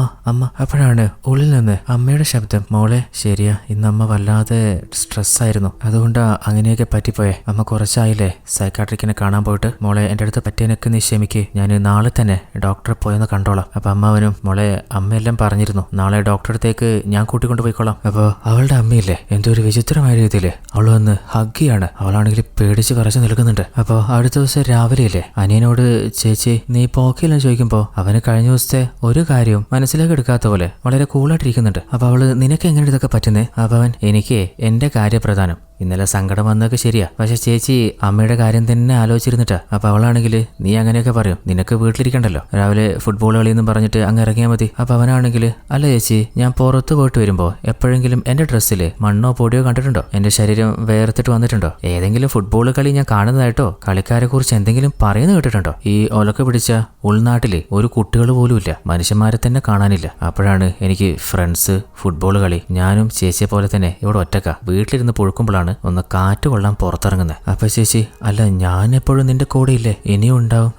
അപ്പോഴാണ് ഉള്ളിൽ നിന്ന് അമ്മയുടെ ശബ്ദം. മോളെ ശരിയാ, ഇന്ന് അമ്മ വല്ലാതെ സ്ട്രെസ്സായിരുന്നു, അതുകൊണ്ടാ അങ്ങനെയൊക്കെ പറ്റിപ്പോയെ. അമ്മ കുറച്ചായില്ലേ സൈക്കാട്രിക്കിനെ കാണാൻ പോയിട്ട്. മോളെ എന്റെ അടുത്ത് പറ്റിയനൊക്കെ നീ ക്ഷമിക്ക്, ഞാൻ നാളെ തന്നെ ഡോക്ടറെ പോയെന്ന് കണ്ടോളാം. അപ്പൊ അമ്മാവനും മോളെ അമ്മയെല്ലാം പറഞ്ഞിരുന്നു, നാളെ ഡോക്ടറെ അടുത്തേക്ക് ഞാൻ കൂട്ടിക്കൊണ്ട് പോയിക്കോളാം. അപ്പൊ അവളുടെ അമ്മയില്ലേ എന്തോ ഒരു വിചിത്രമായ രീതിയില് അവൾ വന്ന് ഹഗ് ചെയ്യാണ്. അവളാണെങ്കിൽ പേടിച്ച് വിറച്ച് നിൽക്കുന്നുണ്ട്. അപ്പൊ അടുത്ത ദിവസം രാവിലെയില്ലേ അനിയനോട് ചേച്ചി നീ പോക്കില്ലെന്ന് ചോദിക്കുമ്പോ അവന് കഴിഞ്ഞ ദിവസത്തെ ഒരു കാര്യവും മനസ്സിലേക്ക് എടുക്കാത്ത പോലെ വളരെ കൂളായിട്ടിരിക്കുന്നുണ്ട്. അപ്പൊ അവള് നിനക്ക് എങ്ങനെ ഇതൊക്കെ പറ്റുന്നേ? അപ്പൊ അവൻ എനിക്ക് എന്റെ കാര്യപ്രധാനം, ഇന്നലെ സങ്കടം വന്നതൊക്കെ ശരിയാ, പക്ഷെ ചേച്ചി അമ്മയുടെ കാര്യം തന്നെ ആലോചിച്ചിരുന്നിട്ടാ. അപ്പൊ അവളാണെങ്കിൽ നീ അങ്ങനെയൊക്കെ പറയും, നിനക്ക് വീട്ടിലിരിക്കണ്ടല്ലോ, രാവിലെ ഫുട്ബോൾ കളിയെന്നും പറഞ്ഞിട്ട് അങ്ങ് ഇറങ്ങിയാൽ മതി. അപ്പൊ അവനാണെങ്കിൽ അല്ല ചേച്ചി, ഞാൻ പുറത്ത് പോയിട്ട് വരുമ്പോ എപ്പോഴെങ്കിലും എന്റെ ഡ്രസ്സിൽ മണ്ണോ പൊടിയോ കണ്ടിട്ടുണ്ടോ? എന്റെ ശരീരം വേർത്തിട്ട് വന്നിട്ടുണ്ടോ? ഏതെങ്കിലും ഫുട്ബോൾ കളി ഞാൻ കാണുന്നതായിട്ടോ കളിക്കാരെ കുറിച്ച് എന്തെങ്കിലും പറയുന്നത് കേട്ടിട്ടുണ്ടോ? ഈ ഒലക്ക പിടിച്ച ഉൾനാട്ടില് ഒരു കുട്ടികൾ പോലും ഇല്ല, മനുഷ്യന്മാരെ തന്നെ കാണാനില്ല. അപ്പോഴാണ് എനിക്ക് ഫ്രണ്ട്സ്, ഫുട്ബോൾ കളി. ഞാനും ചേച്ചിയെ പോലെ തന്നെ ഇവിടെ ഒറ്റക്ക വീട്ടിലിരുന്ന് പുഴുക്കുമ്പോഴാണ് ഒന്ന് കാറ്റ് കൊള്ളാൻ പുറത്തിറങ്ങുന്നത്. അപ്പൊ ചേച്ചി അല്ല ഞാൻ എപ്പോഴും നിന്റെ കൂടെ ഇല്ലേ, ഇനിയും ഉണ്ടാവും.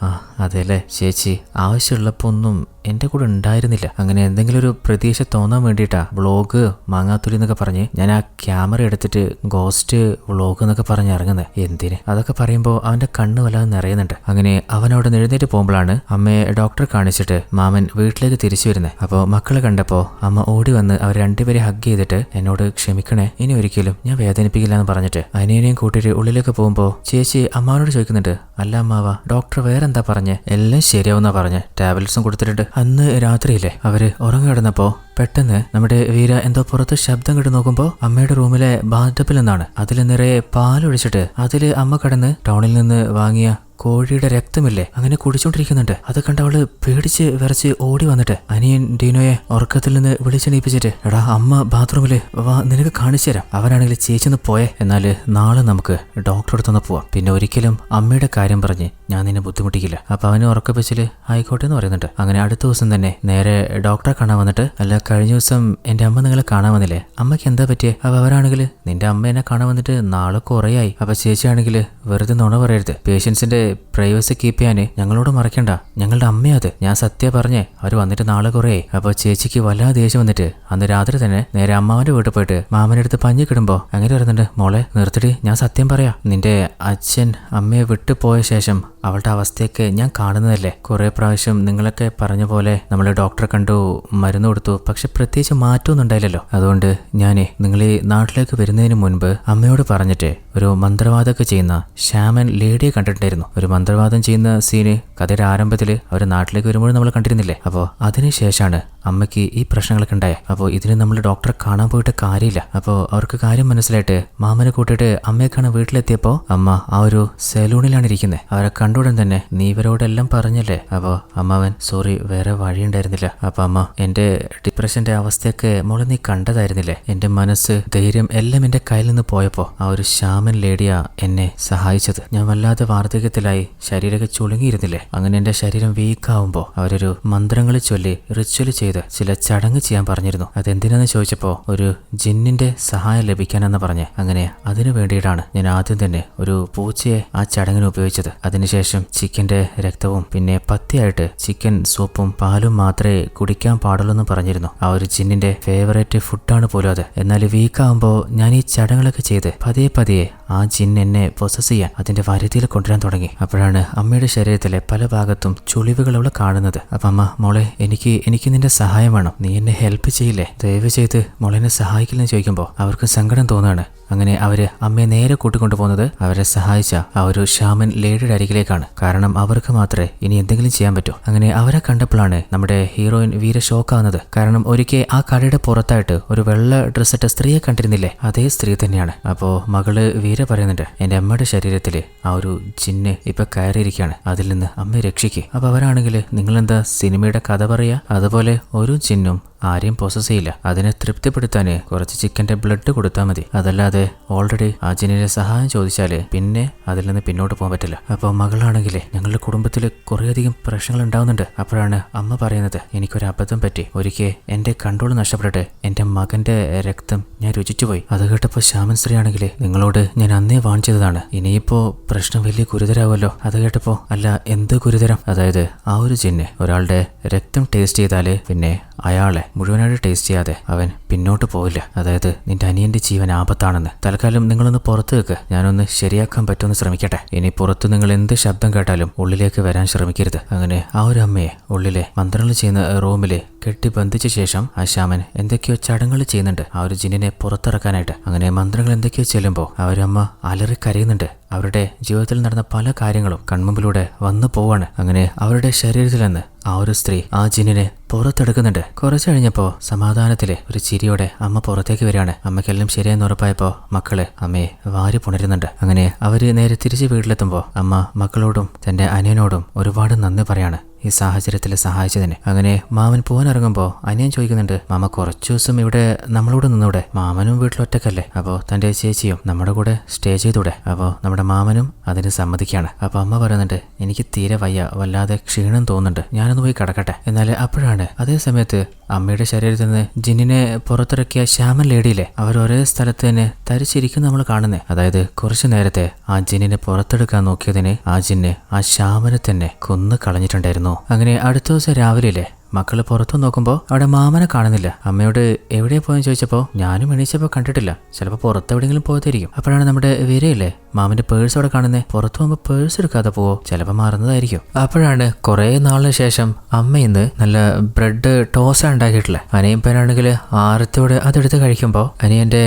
അതെല്ലേ ചേച്ചി, ആവശ്യമുള്ളപ്പോ ഒന്നും എന്റെ കൂടെ ഉണ്ടായിരുന്നില്ല. അങ്ങനെ എന്തെങ്കിലും ഒരു പ്രതീക്ഷ തോന്നാൻ വേണ്ടിയിട്ടാ വ്ളോഗ് മാങ്ങാത്തുലി എന്നൊക്കെ പറഞ്ഞ് ഞാൻ ആ ക്യാമറ എടുത്തിട്ട് ഗോസ്റ്റ് വ്ളോഗ് എന്നൊക്കെ പറഞ്ഞ് ഇറങ്ങുന്നത്. എന്തിന്? അതൊക്കെ പറയുമ്പോൾ അവന്റെ കണ്ണ് വല്ലാതെ നിറയുന്നുണ്ട്. അങ്ങനെ അവൻ അവിടെ എഴുന്നേറ്റ് പോകുമ്പോഴാണ് അമ്മയെ ഡോക്ടറെ കാണിച്ചിട്ട് മാമൻ വീട്ടിലേക്ക് തിരിച്ചു വരുന്നത്. അപ്പോൾ മക്കളെ കണ്ടപ്പോൾ അമ്മ ഓടി വന്ന് അവർ രണ്ടുപേരെ ഹഗ് ചെയ്തിട്ട് എന്നോട് ക്ഷമിക്കണേ, ഇനി ഒരിക്കലും ഞാൻ വേദനിപ്പിക്കില്ല എന്ന് പറഞ്ഞിട്ട് അനിയനെയും കൂട്ടിയിട്ട് ഉള്ളിലേക്ക് പോകുമ്പോൾ ചേച്ചി അമ്മാവനോട് ചോദിക്കുന്നുണ്ട്, അല്ല അമ്മാവ ഡോക്ടർ വേറെന്താ പറഞ്ഞ്? എല്ലാം ശരിയാവുന്നാ പറഞ്ഞ്, ടാബ്ലറ്റ്സും കൊടുത്തിട്ടുണ്ട്. അന്ന് രാത്രിയില്ലേ അവര് ഉറങ്ങി കിടന്നപ്പോ പെട്ടെന്ന് നമ്മുടെ വീര എന്തോ പുറത്ത് ശബ്ദം കേട്ട് നോക്കുമ്പോ അമ്മയുടെ റൂമിലെ ബാത്ടബിൽ നിന്നാണ് അതിൽ നിറയെ പാലൊഴിച്ചിട്ട് അതില് അമ്മ കിടന്ന് ടൗണിൽ നിന്ന് വാങ്ങിയ കോഴിയുടെ രക്തമില്ലേ അങ്ങനെ കുടിച്ചോണ്ടിരിക്കുന്നുണ്ട്. അത് കണ്ട് അവള് പേടിച്ച് വിറച്ച് ഓടി വന്നിട്ട് അനിയൻ ഡീനോയെ ഉറക്കത്തിൽ നിന്ന് വിളിച്ചെണീപ്പിച്ചിട്ട് എടാ അമ്മ ബാത്റൂമില് വാ നിനക്ക് കാണിച്ചു തരാം. അവനാണെങ്കിൽ ചേച്ചിന്ന് പോയേ, എന്നാല് നാളെ നമുക്ക് ഡോക്ടറെ അടുത്തൊന്ന് പോവാം. പിന്നെ ഒരിക്കലും അമ്മയുടെ കാര്യം പറഞ്ഞ് ഞാൻ നിന്നെ ബുദ്ധിമുട്ടിക്കില്ല. അപ്പൊ അവന് ഉറക്കപ്പിച്ചില് ആയിക്കോട്ടെ എന്ന് പറയുന്നുണ്ട്. അങ്ങനെ അടുത്ത ദിവസം തന്നെ നേരെ ഡോക്ടറെ കാണാൻ വന്നിട്ട് അല്ല കഴിഞ്ഞ ദിവസം എന്റെ അമ്മ നിങ്ങളെ കാണാൻ വന്നില്ലേ, അമ്മയ്ക്ക് എന്താ പറ്റിയേ? അപ്പൊ അവരാണെങ്കിൽ നിന്റെ അമ്മ എന്നെ കാണാൻ വന്നിട്ട് നാളെ കുറേയായി. അപ്പൊ ചേച്ചിയാണെങ്കിൽ വെറുതെ നുണ പറയരുത്, പേഷ്യൻസിന്റെ പ്രൈവസി കീപ്പ് ചെയ്യാന് ഞങ്ങളോട് മറക്കണ്ട, ഞങ്ങളുടെ അമ്മയത് ഞാൻ സത്യം പറഞ്ഞേ അവർ വന്നിട്ട് നാളെ കുറേയായി. അപ്പൊ ചേച്ചിക്ക് വല്ലാതെ ദേഷ്യം വന്നിട്ട് അന്ന് രാത്രി തന്നെ നേരെ അമ്മാവന്റെ വീട്ടിൽ പോയിട്ട് മാമന്റെ അടുത്ത് പഞ്ഞി കിടുമ്പോ അങ്ങനെ പറയുന്നുണ്ട്, മോളെ നിർത്തിട്ട് ഞാൻ സത്യം പറയാം, നിന്റെ അച്ഛൻ അമ്മയെ വിട്ടു പോയ ശേഷം അവളുടെ അവസ്ഥയൊക്കെ ഞാൻ കാണുന്നതല്ലേ. കുറെ പ്രാവശ്യം നിങ്ങളൊക്കെ പറഞ്ഞ പോലെ നമ്മൾ ഡോക്ടറെ കണ്ടു, മരുന്ന് കൊടുത്തു, പക്ഷെ പ്രത്യേകിച്ച് മാറ്റമൊന്നും ഉണ്ടായില്ലല്ലോ. അതുകൊണ്ട് ഞാനേ നിങ്ങൾ ഈ നാട്ടിലേക്ക് വരുന്നതിന് മുൻപ് അമ്മയോട് പറഞ്ഞിട്ട് ഒരു മന്ത്രവാദമൊക്കെ ചെയ്യുന്ന ശ്യാമൻ ലേഡിയെ കണ്ടിട്ടുണ്ടായിരുന്നു. ഒരു മന്ത്രവാദം ചെയ്യുന്ന സീന് കഥയുടെ ആരംഭത്തിൽ അവർ നാട്ടിലേക്ക് വരുമ്പോഴും നമ്മൾ കണ്ടിരുന്നില്ലേ. അപ്പോൾ അതിനുശേഷമാണ് അമ്മയ്ക്ക് ഈ പ്രശ്നങ്ങളൊക്കെ ഉണ്ടായേ. അപ്പോൾ ഇതിന് നമ്മൾ ഡോക്ടറെ കാണാൻ പോയിട്ട് കാര്യമില്ല. അപ്പോൾ അവർക്ക് കാര്യം മനസ്സിലായിട്ട് മാമനെ കൂട്ടിയിട്ട് അമ്മയെ കാണാൻ വീട്ടിലെത്തിയപ്പോൾ അമ്മ ആ ഒരു സലൂണിലാണ് ഇരിക്കുന്നത്. അവരെ കണ്ടുടൻ തന്നെ നീ ഇവരോടെല്ലാം പറഞ്ഞല്ലേ. അപ്പോൾ അമ്മാവൻ സോറി വേറെ വഴിയുണ്ടായിരുന്നില്ല. അപ്പൊ അമ്മ എന്റെ ഡിപ്രഷന്റെ അവസ്ഥയൊക്കെ മോളെ നീ കണ്ടതായിരുന്നില്ലേ, എന്റെ മനസ്സ് ധൈര്യം എല്ലാം എന്റെ കയ്യിൽ നിന്ന് പോയപ്പോ ആ ഒരു ശ്യാമൻ ലേഡിയാ എന്നെ സഹായിച്ചത്. ഞാൻ വല്ലാതെ വാർദ്ധക്യത്തിലായി, ശരീരമൊക്കെ ചുളുങ്ങിയിരുന്നില്ലേ. അങ്ങനെ എന്റെ ശരീരം വീക്കാവുമ്പോ അവരൊരു മന്ത്രങ്ങൾ ചൊല്ലി റിച്വൽ ചെയ്ത് ചില ചടങ്ങ് ചെയ്യാൻ പറഞ്ഞിരുന്നു. അതെന്തിനാന്ന് ചോദിച്ചപ്പോ ഒരു ജിന്നിന്റെ സഹായം ലഭിക്കാനെന്ന് പറഞ്ഞ് അങ്ങനെ അതിനു വേണ്ടിയിട്ടാണ് ഞാൻ ആദ്യം തന്നെ ഒരു പൂച്ചയെ ആ ചടങ്ങിന് ഉപയോഗിച്ചത്. അതിനുശേഷം ചിക്കന്റെ രക്തവും പിന്നെ പത്തിയായിട്ട് ചിക്കൻ സൂപ്പും പാലും മാത്രമേ കുടിക്കാൻ പാടുള്ളൂ എന്ന് പറഞ്ഞിരുന്നു. ആ ഒരു ജിന്നിന്റെ ഫേവറേറ്റ് ഫുഡാണ് പോലും അത്. എന്നാൽ വീക്കാവുമ്പോ ഞാൻ ഈ ചടങ്ങുകളൊക്കെ ചെയ്ത് പതിയെ പതിയെ ആ ജിൻ എന്നെ പൊസസ് ചെയ്യാൻ അതിന്റെ വരുതിയിൽ കൊണ്ടുവരാൻ തുടങ്ങി. അപ്പോഴാണ് അമ്മയുടെ ശരീരത്തിലെ പല ഭാഗത്തും ചുളിവുകൾ അവള് കാണുന്നത്. അപ്പൊ അമ്മ മോളെ എനിക്ക് നിന്റെ സഹായം വേണം, നീ എന്നെ ഹെൽപ്പ് ചെയ്യില്ലേ, ദയവ് ചെയ്ത് മോളെ എന്നെ സഹായിക്കില്ലെന്ന് ചോദിക്കുമ്പോൾ അവർക്ക് സങ്കടം തോന്നുകയാണ്. അങ്ങനെ അവര് അമ്മയെ നേരെ കൂട്ടിക്കൊണ്ടുപോകുന്നത് അവരെ സഹായിച്ച ആ ഒരു ശ്യാമൻ ലേഡിയുടെ അരികിലേക്കാണ്. കാരണം അവർക്ക് മാത്രമേ ഇനി എന്തെങ്കിലും ചെയ്യാൻ പറ്റൂ. അങ്ങനെ അവരെ കണ്ടപ്പോഴാണ് നമ്മുടെ ഹീറോയിൻ വീര ഷോക്കാവുന്നത്. കാരണം ഒരിക്കൽ ആ കടയുടെ പുറത്തായിട്ട് ഒരു വെള്ള ഡ്രസ്സിട്ട സ്ത്രീയെ കണ്ടിരുന്നില്ലേ, അതേ സ്ത്രീ തന്നെയാണ്. അപ്പോ മകള് വീര പറയുന്നുണ്ട്, എന്റെ അമ്മയുടെ ശരീരത്തില് ആ ഒരു ജിന്ന് ഇപ്പൊ കയറിയിരിക്കുകയാണ്, അതിൽ നിന്ന് അമ്മയെ രക്ഷിക്ക്. അപ്പൊ അവരാണെങ്കിൽ നിങ്ങളെന്താ സിനിമയുടെ കഥ പറയാ, അതുപോലെ ഒരു ജിന്നും ആരെയും പൊസസ് ചെയ്യില്ല, അതിനെ തൃപ്തിപ്പെടുത്താന് കുറച്ച് ചിക്കന്റെ ബ്ലഡ് കൊടുത്താൽ മതി, അതല്ലാതെ ഓൾറെഡി ആ ജിന്നിന്റെ സഹായം ചോദിച്ചാല് പിന്നെ അതിൽ നിന്ന് പിന്നോട്ട് പോകാൻ പറ്റില്ല. അപ്പൊ മകളാണെങ്കിലേ ഞങ്ങളുടെ കുടുംബത്തിൽ കുറേയധികം പ്രശ്നങ്ങൾ ഉണ്ടാവുന്നുണ്ട്. അപ്പോഴാണ് അമ്മ പറയുന്നത്, എനിക്കൊരു അബദ്ധം പറ്റി, ഒരിക്കൽ എന്റെ കൺട്രോൾ നഷ്ടപ്പെട്ടിട്ട് എന്റെ മകന്റെ രക്തം ഞാൻ രുചിച്ചുപോയി. അത് കേട്ടപ്പോ ശ്യാമൻ സ്ത്രീ ആണെങ്കിൽ നിങ്ങളോട് ഞാൻ അന്നേ വാൺ ചെയ്തതാണ്, ഇനിയിപ്പോ പ്രശ്നം വലിയ ഗുരുതരാവല്ലോ. അത് കേട്ടപ്പോ അല്ല എന്ത് ഗുരുതരം, അതായത് ആ ഒരു ജിന്ന് ഒരാളുടെ രക്തം ടേസ്റ്റ് ചെയ്താല് പിന്നെ അയാളെ മുഴുവനായിട്ട് ടേസ്റ്റ് ചെയ്യാതെ അവൻ പിന്നോട്ട് പോവില്ല. അതായത് നിന്റെ അനിയന്റെ ജീവൻ ആപത്താണെന്ന്. തൽക്കാലം നിങ്ങളൊന്ന് പുറത്ത് വെക്ക്, ഞാനൊന്ന് ശരിയാക്കാൻ പറ്റുമെന്ന് ശ്രമിക്കട്ടെ. ഇനി പുറത്ത് നിങ്ങൾ എന്ത് ശബ്ദം കേട്ടാലും ഉള്ളിലേക്ക് വരാൻ ശ്രമിക്കരുത്. അങ്ങനെ ആ ഒരു അമ്മയെ ഉള്ളിലെ മന്ത്രങ്ങൾ ചെയ്യുന്ന റൂമില് കെട്ടി ബന്ധിച്ച ശേഷം ആ ശ്യാമൻ എന്തൊക്കെയോ ചടങ്ങുകൾ ചെയ്യുന്നുണ്ട് ആ ഒരു ജിന്നിനെ പുറത്തിറക്കാനായിട്ട്. അങ്ങനെ മന്ത്രങ്ങൾ എന്തൊക്കെയോ ചെല്ലുമ്പോൾ ആ ഒരു അമ്മ അലറി കരയുന്നുണ്ട്. അവരുടെ ജീവിതത്തിൽ നടന്ന പല കാര്യങ്ങളും കൺമുമ്പിലൂടെ വന്നു പോവാണ്. അങ്ങനെ അവരുടെ ശരീരത്തിൽ നിന്ന് ആ ഒരു സ്ത്രീ ആ ജിന്നിനെ പുറത്തെടുക്കുന്നുണ്ട്. കുറച്ചു കഴിഞ്ഞപ്പോ സമാധാനത്തിലെ ഒരു ചിരിയോടെ അമ്മ പുറത്തേക്ക് വരികയാണ്. അമ്മയ്ക്കെല്ലാം ശരിയെന്ന് ഉറപ്പായപ്പോ മക്കള് അമ്മയെ വാരി പുണരുന്നുണ്ട്. അങ്ങനെ അവര് നേരെ തിരിച്ച് വീട്ടിലെത്തുമ്പോ അമ്മ മക്കളോടും തന്റെ അനിയനോടും ഒരുപാട് നന്ദി പറയാണ് ഈ സാഹചര്യത്തിൽ സഹായിച്ചതിന്. അങ്ങനെ മാമൻ പോകാൻ ഇറങ്ങുമ്പോൾ അനിയൻ ചോദിക്കുന്നുണ്ട്, മാമ കുറച്ചു ദിവസം ഇവിടെ നമ്മളോട് നിന്നൂടെ, മാമനും വീട്ടിലൊറ്റക്കല്ലേ, അപ്പോൾ തന്റെ ചേച്ചിയും നമ്മുടെ കൂടെ സ്റ്റേ ചെയ്തൂടെ. അപ്പോൾ നമ്മുടെ മാമനും അതിന് സമ്മതിക്കുകയാണ്. അപ്പൊ അമ്മ പറയുന്നുണ്ട്, എനിക്ക് തീരെ വയ്യ, വല്ലാതെ ക്ഷീണം തോന്നുന്നുണ്ട്, ഞാനൊന്ന് പോയി കിടക്കട്ടെ. എന്നാൽ അപ്പോഴാണ് അതേ സമയത്ത് അമ്മയുടെ ശരീരത്തിൽ നിന്ന് ജിന്നിനെ പുറത്തിറക്കിയ ശ്യാമൻ ലേഡിയിലെ അവർ ഒരേ സ്ഥലത്ത് തന്നെ തരിച്ചിരിക്കും നമ്മൾ കാണുന്നത്. അതായത് കുറച്ചു നേരത്തെ ആ ജിന്നിനെ പുറത്തെടുക്കാൻ നോക്കിയതിന് ആ ജിന്ന് ആ ശ്യാമനെ തന്നെ കൊന്നു കളഞ്ഞിട്ടുണ്ടായിരുന്നു. അങ്ങനെ അടുത്ത ദിവസം രാവിലെ മക്കള് പുറത്തു നോക്കുമ്പോൾ അവിടെ മാമനെ കാണുന്നില്ല. അമ്മയോട് എവിടെ പോയെന്ന് ചോദിച്ചപ്പോൾ ഞാനും എണീച്ചപ്പോൾ കണ്ടിട്ടില്ല, ചിലപ്പോൾ പുറത്തെവിടെയെങ്കിലും പോയതായിരിക്കും. അപ്പോഴാണ് നമ്മുടെ വീരയില്ലേ മാമന്റെ പേഴ്സ് അവിടെ കാണുന്നത്. പുറത്തു പോകുമ്പോൾ പേഴ്സ് എടുക്കാതെ പോവോ, ചിലപ്പോൾ മറന്നതായിരിക്കും. അപ്പോഴാണ് കുറെ നാളിന് ശേഷം അമ്മ ഇന്ന് നല്ല ബ്രെഡ് ടോസ് ഉണ്ടാക്കിയിട്ടില്ല. അനിയൻ പേരാണെങ്കിൽ ആരത്തോടെ അതെടുത്ത് കഴിക്കുമ്പോൾ അനിയന്റെ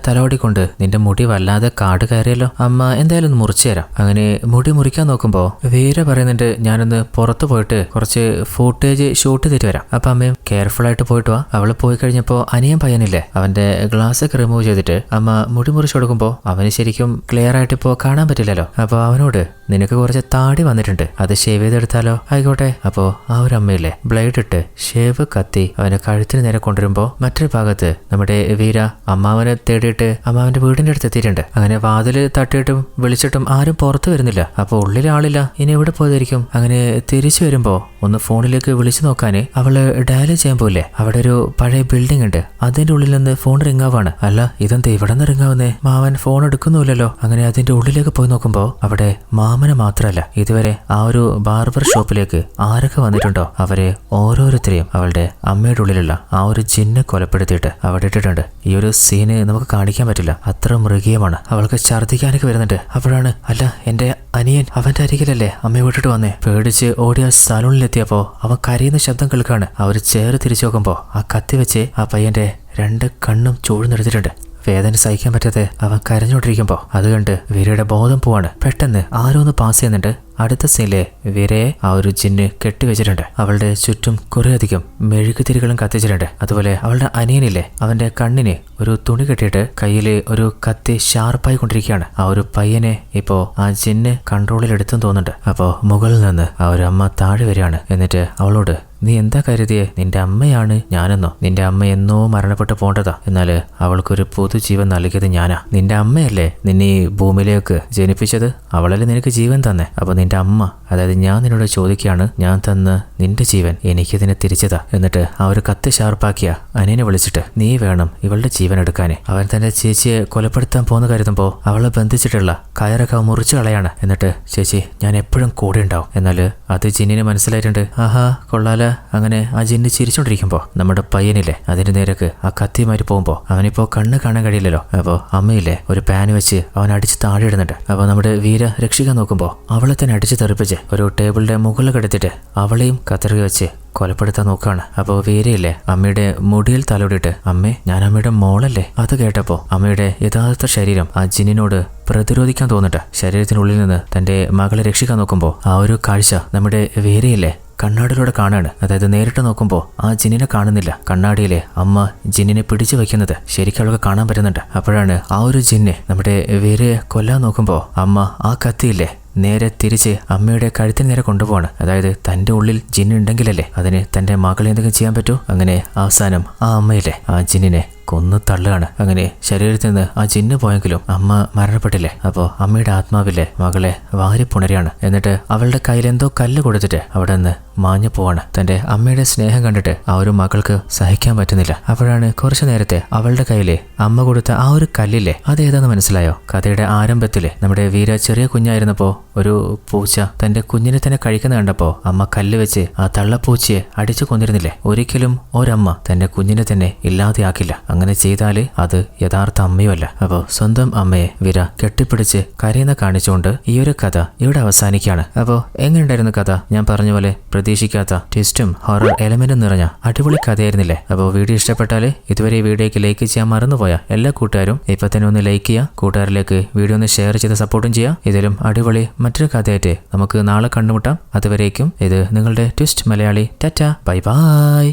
തലോടിക്കൊണ്ട് നിന്റെ മുടി വല്ലാതെ കാട് കയറിയല്ലോ, അമ്മ എന്തായാലും ഒന്ന് മുറിച്ചു തരാം. അങ്ങനെ മുടി മുറിക്കാൻ നോക്കുമ്പോൾ വീര പറയുന്നുണ്ട്, ഞാനൊന്ന് പുറത്തു പോയിട്ട് കുറച്ച് ഫൂട്ടേജ് ഷൂട്ട് ചെയ്തിട്ട് വരാം. അപ്പൊ അമ്മയും കെയർഫുൾ ആയിട്ട് പോയിട്ട് വാ. അവള് പോയി കഴിഞ്ഞപ്പോ അനിയൻ പയ്യനില്ലേ അവന്റെ ഗ്ലാസ് ഒക്കെ റിമൂവ് ചെയ്തിട്ട് അമ്മ മുടി മുറിച്ച് കൊടുക്കുമ്പോ അവന് ശരിക്കും ക്ലിയർ ആയിട്ട് ഇപ്പോ കാണാൻ പറ്റില്ലല്ലോ. അപ്പൊ അവനോട് നിനക്ക് കുറച്ച് താടി വന്നിട്ടുണ്ട്, അത് ഷേവ് ചെയ്തെടുത്താലോ? ആയിക്കോട്ടെ. അപ്പോ ആ ഒരു അമ്മയില്ലേ ബ്ലേഡ് ഇട്ട് ഷേവ് കത്തി അവന്റെ കഴുത്തിന് നേരെ കൊണ്ടുവരുമ്പോ മറ്റൊരു ഭാഗത്ത് നമ്മുടെ വീര അമ്മാവനെ തേടിയിട്ട് അമ്മാവന്റെ വീടിന്റെ അടുത്ത് എത്തിയിട്ടുണ്ട്. അങ്ങനെ വാതില് തട്ടിയിട്ടും വിളിച്ചിട്ടും ആരും പുറത്തു വരുന്നില്ല. അപ്പൊ ഉള്ളിലെ ആളില്ല, ഇനി എവിടെ പോയതായിരിക്കും? അങ്ങനെ തിരിച്ചു വരുമ്പോ ഒന്ന് ഫോണിലേക്ക് വിളിച്ചു നോക്കാന് അവള് ഡയൽ ചെയ്യാൻ പോയില്ലേ, അവിടെ ഒരു പഴയ ബിൽഡിംഗ് ഉണ്ട്, അതിന്റെ ഉള്ളിൽ നിന്ന് ഫോൺ റിങ്ങാവാണ്. അല്ല ഇതെന്താ ഇവിടെ നിന്ന് റിങ്ങാവുന്നേ? മാമൻ ഫോൺ എടുക്കുന്നുമില്ലല്ലോ. അങ്ങനെ അതിന്റെ ഉള്ളിലേക്ക് പോയി നോക്കുമ്പോ അവിടെ മാമന് മാത്രല്ല ഇതുവരെ ആ ഒരു ബാർബർ ഷോപ്പിലേക്ക് ആരൊക്കെ വന്നിട്ടുണ്ടോ അവരെ ഓരോരുത്തരെയും അവളുടെ അമ്മയുടെ ഉള്ളിലുള്ള ആ ഒരു ജിന്നെ കൊലപ്പെടുത്തിയിട്ട് അവിടെ ഇട്ടിട്ടുണ്ട്. ഈ ഒരു സീന് നമുക്ക് കാണിക്കാൻ പറ്റില്ല, അത്ര മൃഗീയമാണ്. അവൾക്ക് ഛർദ്ദിക്കാനൊക്കെ വരുന്നുണ്ട്. അപ്പോഴാണ് അല്ല എന്റെ അനിയൻ അവന്റെ അരികിലല്ലേ അമ്മയെ വിട്ടിട്ട് വന്നേ. പേടിച്ച് ഓടിയ സലൂണിലെത്തിയപ്പോ അവൻ കരയുന്ന ശബ്ദം കേൾക്കാണ്. അവർ ചേർ തിരിച്ചു നോക്കുമ്പോ ആ കത്തി വെച്ച് ആ പയ്യന്റെ 2 കണ്ണും ചൂഴ്ന്നെടുത്തിട്ടുണ്ട്. വേദന സഹിക്കാൻ പറ്റാതെ അവൻ കരഞ്ഞോണ്ടിരിക്കുമ്പോ അത് കണ്ട് വീരയുടെ ബോധം പോവാണ്. പെട്ടെന്ന് ആരോ ഒന്ന് പാസ് ചെയ്യുന്നുണ്ട്. അടുത്ത സീനിലെ വീരയെ ആ ഒരു ജിന്ന് കെട്ടിവെച്ചിട്ടുണ്ട്. അവളുടെ ചുറ്റും കുറേയധികം മെഴുകുതിരികളും കത്തിച്ചിട്ടുണ്ട്. അതുപോലെ അവളുടെ അനിയനില്ലേ അവന്റെ കണ്ണിന് ഒരു തുണി കെട്ടിയിട്ട് കയ്യില് ഒരു കത്തി ഷാർപ്പായി കൊണ്ടിരിക്കുകയാണ്. ആ ഒരു പയ്യനെ ഇപ്പോ ആ ജിന്ന് കൺട്രോളിൽ എടുത്തെന്ന് തോന്നുന്നുണ്ട്. അപ്പോ മുകളിൽ നിന്ന് ആ ഒരു അമ്മ താഴെ വരികയാണ്. എന്നിട്ട് അവളോട് നീ എന്താ കരുതിയേ നിന്റെ അമ്മയാണ് ഞാനെന്നോ? നിന്റെ അമ്മ എന്നോ മരണപ്പെട്ടു പോണ്ടതാ, എന്നാല് അവൾക്കൊരു പുതുജീവൻ നൽകിയത് ഞാനാ. നിന്റെ അമ്മയല്ലേ നിന്നെ ഈ ഭൂമിയിലേക്ക് ജനിപ്പിച്ചത്, അവളല്ലേ നിനക്ക് ജീവൻ തന്നെ. അപ്പൊ നിന്റെ അമ്മ, അതായത് ഞാൻ നിന്നോട് ചോദിക്കുകയാണ്, ഞാൻ തന്ന നിന്റെ ജീവൻ എനിക്കിതിനെ തിരിച്ചതാ. എന്നിട്ട് ആ ഒരു കത്ത് ഷാർപ്പാക്കിയ അനിയനെ വിളിച്ചിട്ട് നീ വേണം ഇവളുടെ ജീവൻ എടുക്കാന്. അവൻ തന്റെ ചേച്ചിയെ കൊലപ്പെടുത്താൻ പോന്ന് കരുതുമ്പോ അവളെ ബന്ധിച്ചിട്ടുള്ള കയറൊക്കെ മുറിച്ചു കളയാണ്. എന്നിട്ട് ചേച്ചി ഞാൻ എപ്പോഴും കൂടെ ഉണ്ടാവും. എന്നാല് അത് ജിന്നിന് മനസ്സിലായിട്ടുണ്ട്. ആഹാ കൊള്ളാല. അങ്ങനെ ആ ജിന്ന് ചിരിച്ചോണ്ടിരിക്കുമ്പോ നമ്മുടെ പയ്യനില്ലേ അതിന്റെ നേരക്ക് ആ കത്തിമാരി പോകുമ്പോ അവനിപ്പോ കണ്ണ് കാണാൻ കഴിയില്ലല്ലോ. അപ്പോ അമ്മയില്ലേ ഒരു പാന് വെച്ച് അവൻ അടിച്ച് താഴെ ഇടുന്നുണ്ട്. അപ്പൊ നമ്മുടെ വീര രക്ഷിക്കാൻ നോക്കുമ്പോ അവളെ തന്നെ അടിച്ച് തെറിപ്പിച്ച് ഒരു ടേബിളിന്റെ മുകളിൽ കിടത്തിട്ട് അവളെയും കത്തറുക വെച്ച് കൊലപ്പെടുത്താൻ നോക്കുകയാണ്. അപ്പോൾ വീരയില്ലേ അമ്മയുടെ മുടിയിൽ തലോടിയിട്ട് അമ്മേ ഞാൻ അമ്മയുടെ മോളല്ലേ. അത് കേട്ടപ്പോ അമ്മയുടെ യഥാർത്ഥ ശരീരം ആ ജിന്നിനോട് പ്രതിരോധിക്കാൻ തോന്നിട്ട് ശരീരത്തിനുള്ളിൽ നിന്ന് തന്റെ മകളെ രക്ഷിക്കാൻ നോക്കുമ്പോ ആ ഒരു കാഴ്ച നമ്മുടെ വീരയില്ലേ കണ്ണാടിയിലൂടെ കാണാണ്. അതായത് നേരിട്ട് നോക്കുമ്പോൾ ആ ജിന്നിനെ കാണുന്നില്ല. കണ്ണാടിയിലെ അമ്മ ജിന്നിനെ പിടിച്ചു വയ്ക്കുന്നത് ശരിക്കും അവൾക്ക് കാണാൻ പറ്റുന്നുണ്ട്. അപ്പോഴാണ് ആ ഒരു ജിന്ന് നമ്മുടെ വീരയെ കൊല്ലാൻ നോക്കുമ്പോൾ അമ്മ ആ കത്തിയില്ലേ നേരെ തിരിച്ച് അമ്മയുടെ കഴുത്തിന് നേരെ കൊണ്ടുപോവാണ്. അതായത് തന്റെ ഉള്ളിൽ ജിന്നുണ്ടെങ്കിലല്ലേ അതിന് തന്റെ മകളെ എന്തെങ്കിലും ചെയ്യാൻ പറ്റൂ. അങ്ങനെ അവസാനം ആ അമ്മയിലെ ആ ജിന്നിനെ കൊന്നു തള്ളുകയാണ്. അങ്ങനെ ശരീരത്തിൽ നിന്ന് ആ ജിന്ന് പോയെങ്കിലും അമ്മ മരണപ്പെട്ടില്ലേ. അപ്പോൾ അമ്മയുടെ ആത്മാവിലെ മകളെ വാരി പുണരാണ്. എന്നിട്ട് അവളുടെ കയ്യിൽ എന്തോ കല്ല് കൊടുത്തിട്ട് അവിടെ നിന്ന് മാഞ്ഞു പോവാണ്. തന്റെ അമ്മയുടെ സ്നേഹം കണ്ടിട്ട് ആ ഒരു മകൾക്ക് സഹിക്കാൻ പറ്റുന്നില്ല. അപ്പോഴാണ് കുറച്ചു നേരത്തെ അവളുടെ കയ്യില് അമ്മ കൊടുത്ത ആ ഒരു കല്ലില്ലേ അതേതാന്ന് മനസ്സിലായോ? കഥയുടെ ആരംഭത്തില് നമ്മുടെ വീര ചെറിയ കുഞ്ഞായിരുന്നപ്പോ ഒരു പൂച്ച തന്റെ കുഞ്ഞിനെ തന്നെ കഴിക്കുന്ന കണ്ടപ്പോ അമ്മ കല്ല് വെച്ച് ആ തള്ളപ്പൂച്ചയെ അടിച്ചു കൊന്നിരുന്നില്ലേ. ഒരിക്കലും ഒരമ്മ തന്റെ കുഞ്ഞിനെ തന്നെ ഇല്ലാതെയാക്കില്ല. അങ്ങനെ ചെയ്താല് അത് യഥാർത്ഥ അമ്മയുമല്ല. അപ്പോൾ സ്വന്തം അമ്മയെ വീര കെട്ടിപ്പിടിച്ച് കരയുന്ന കാണിച്ചുകൊണ്ട് ഈ ഒരു കഥ ഇവിടെ അവസാനിക്കുകയാണ്. അപ്പോൾ എങ്ങനെയുണ്ടായിരുന്നു കഥ? ഞാൻ പറഞ്ഞ പോലെ പ്രതീക്ഷിക്കാത്ത ട്വിസ്റ്റും ഹൊറർ എലമെന്റും നിറഞ്ഞ അടിപൊളി കഥയായിരുന്നില്ലേ. അപ്പോൾ വീഡിയോ ഇഷ്ടപ്പെട്ടാല് ഇതുവരെ ഈ വീഡിയോയ്ക്ക് ലൈക്ക് ചെയ്യാൻ മറന്നുപോയ എല്ലാ കൂട്ടുകാരും ഇപ്പൊ തന്നെ ഒന്ന് ലൈക്ക് ചെയ്യുക. കൂട്ടുകാരിലേക്ക് വീഡിയോ ഒന്ന് ഷെയർ ചെയ്ത് സപ്പോർട്ടും ചെയ്യുക. ഇതിലും അടിപൊളി മറ്റൊരു കഥയായിട്ട് നമുക്ക് നാളെ കണ്ടുമുട്ടാം. അതുവരേക്കും ഇത് നിങ്ങളുടെ twist Malayali. Tata bye bye.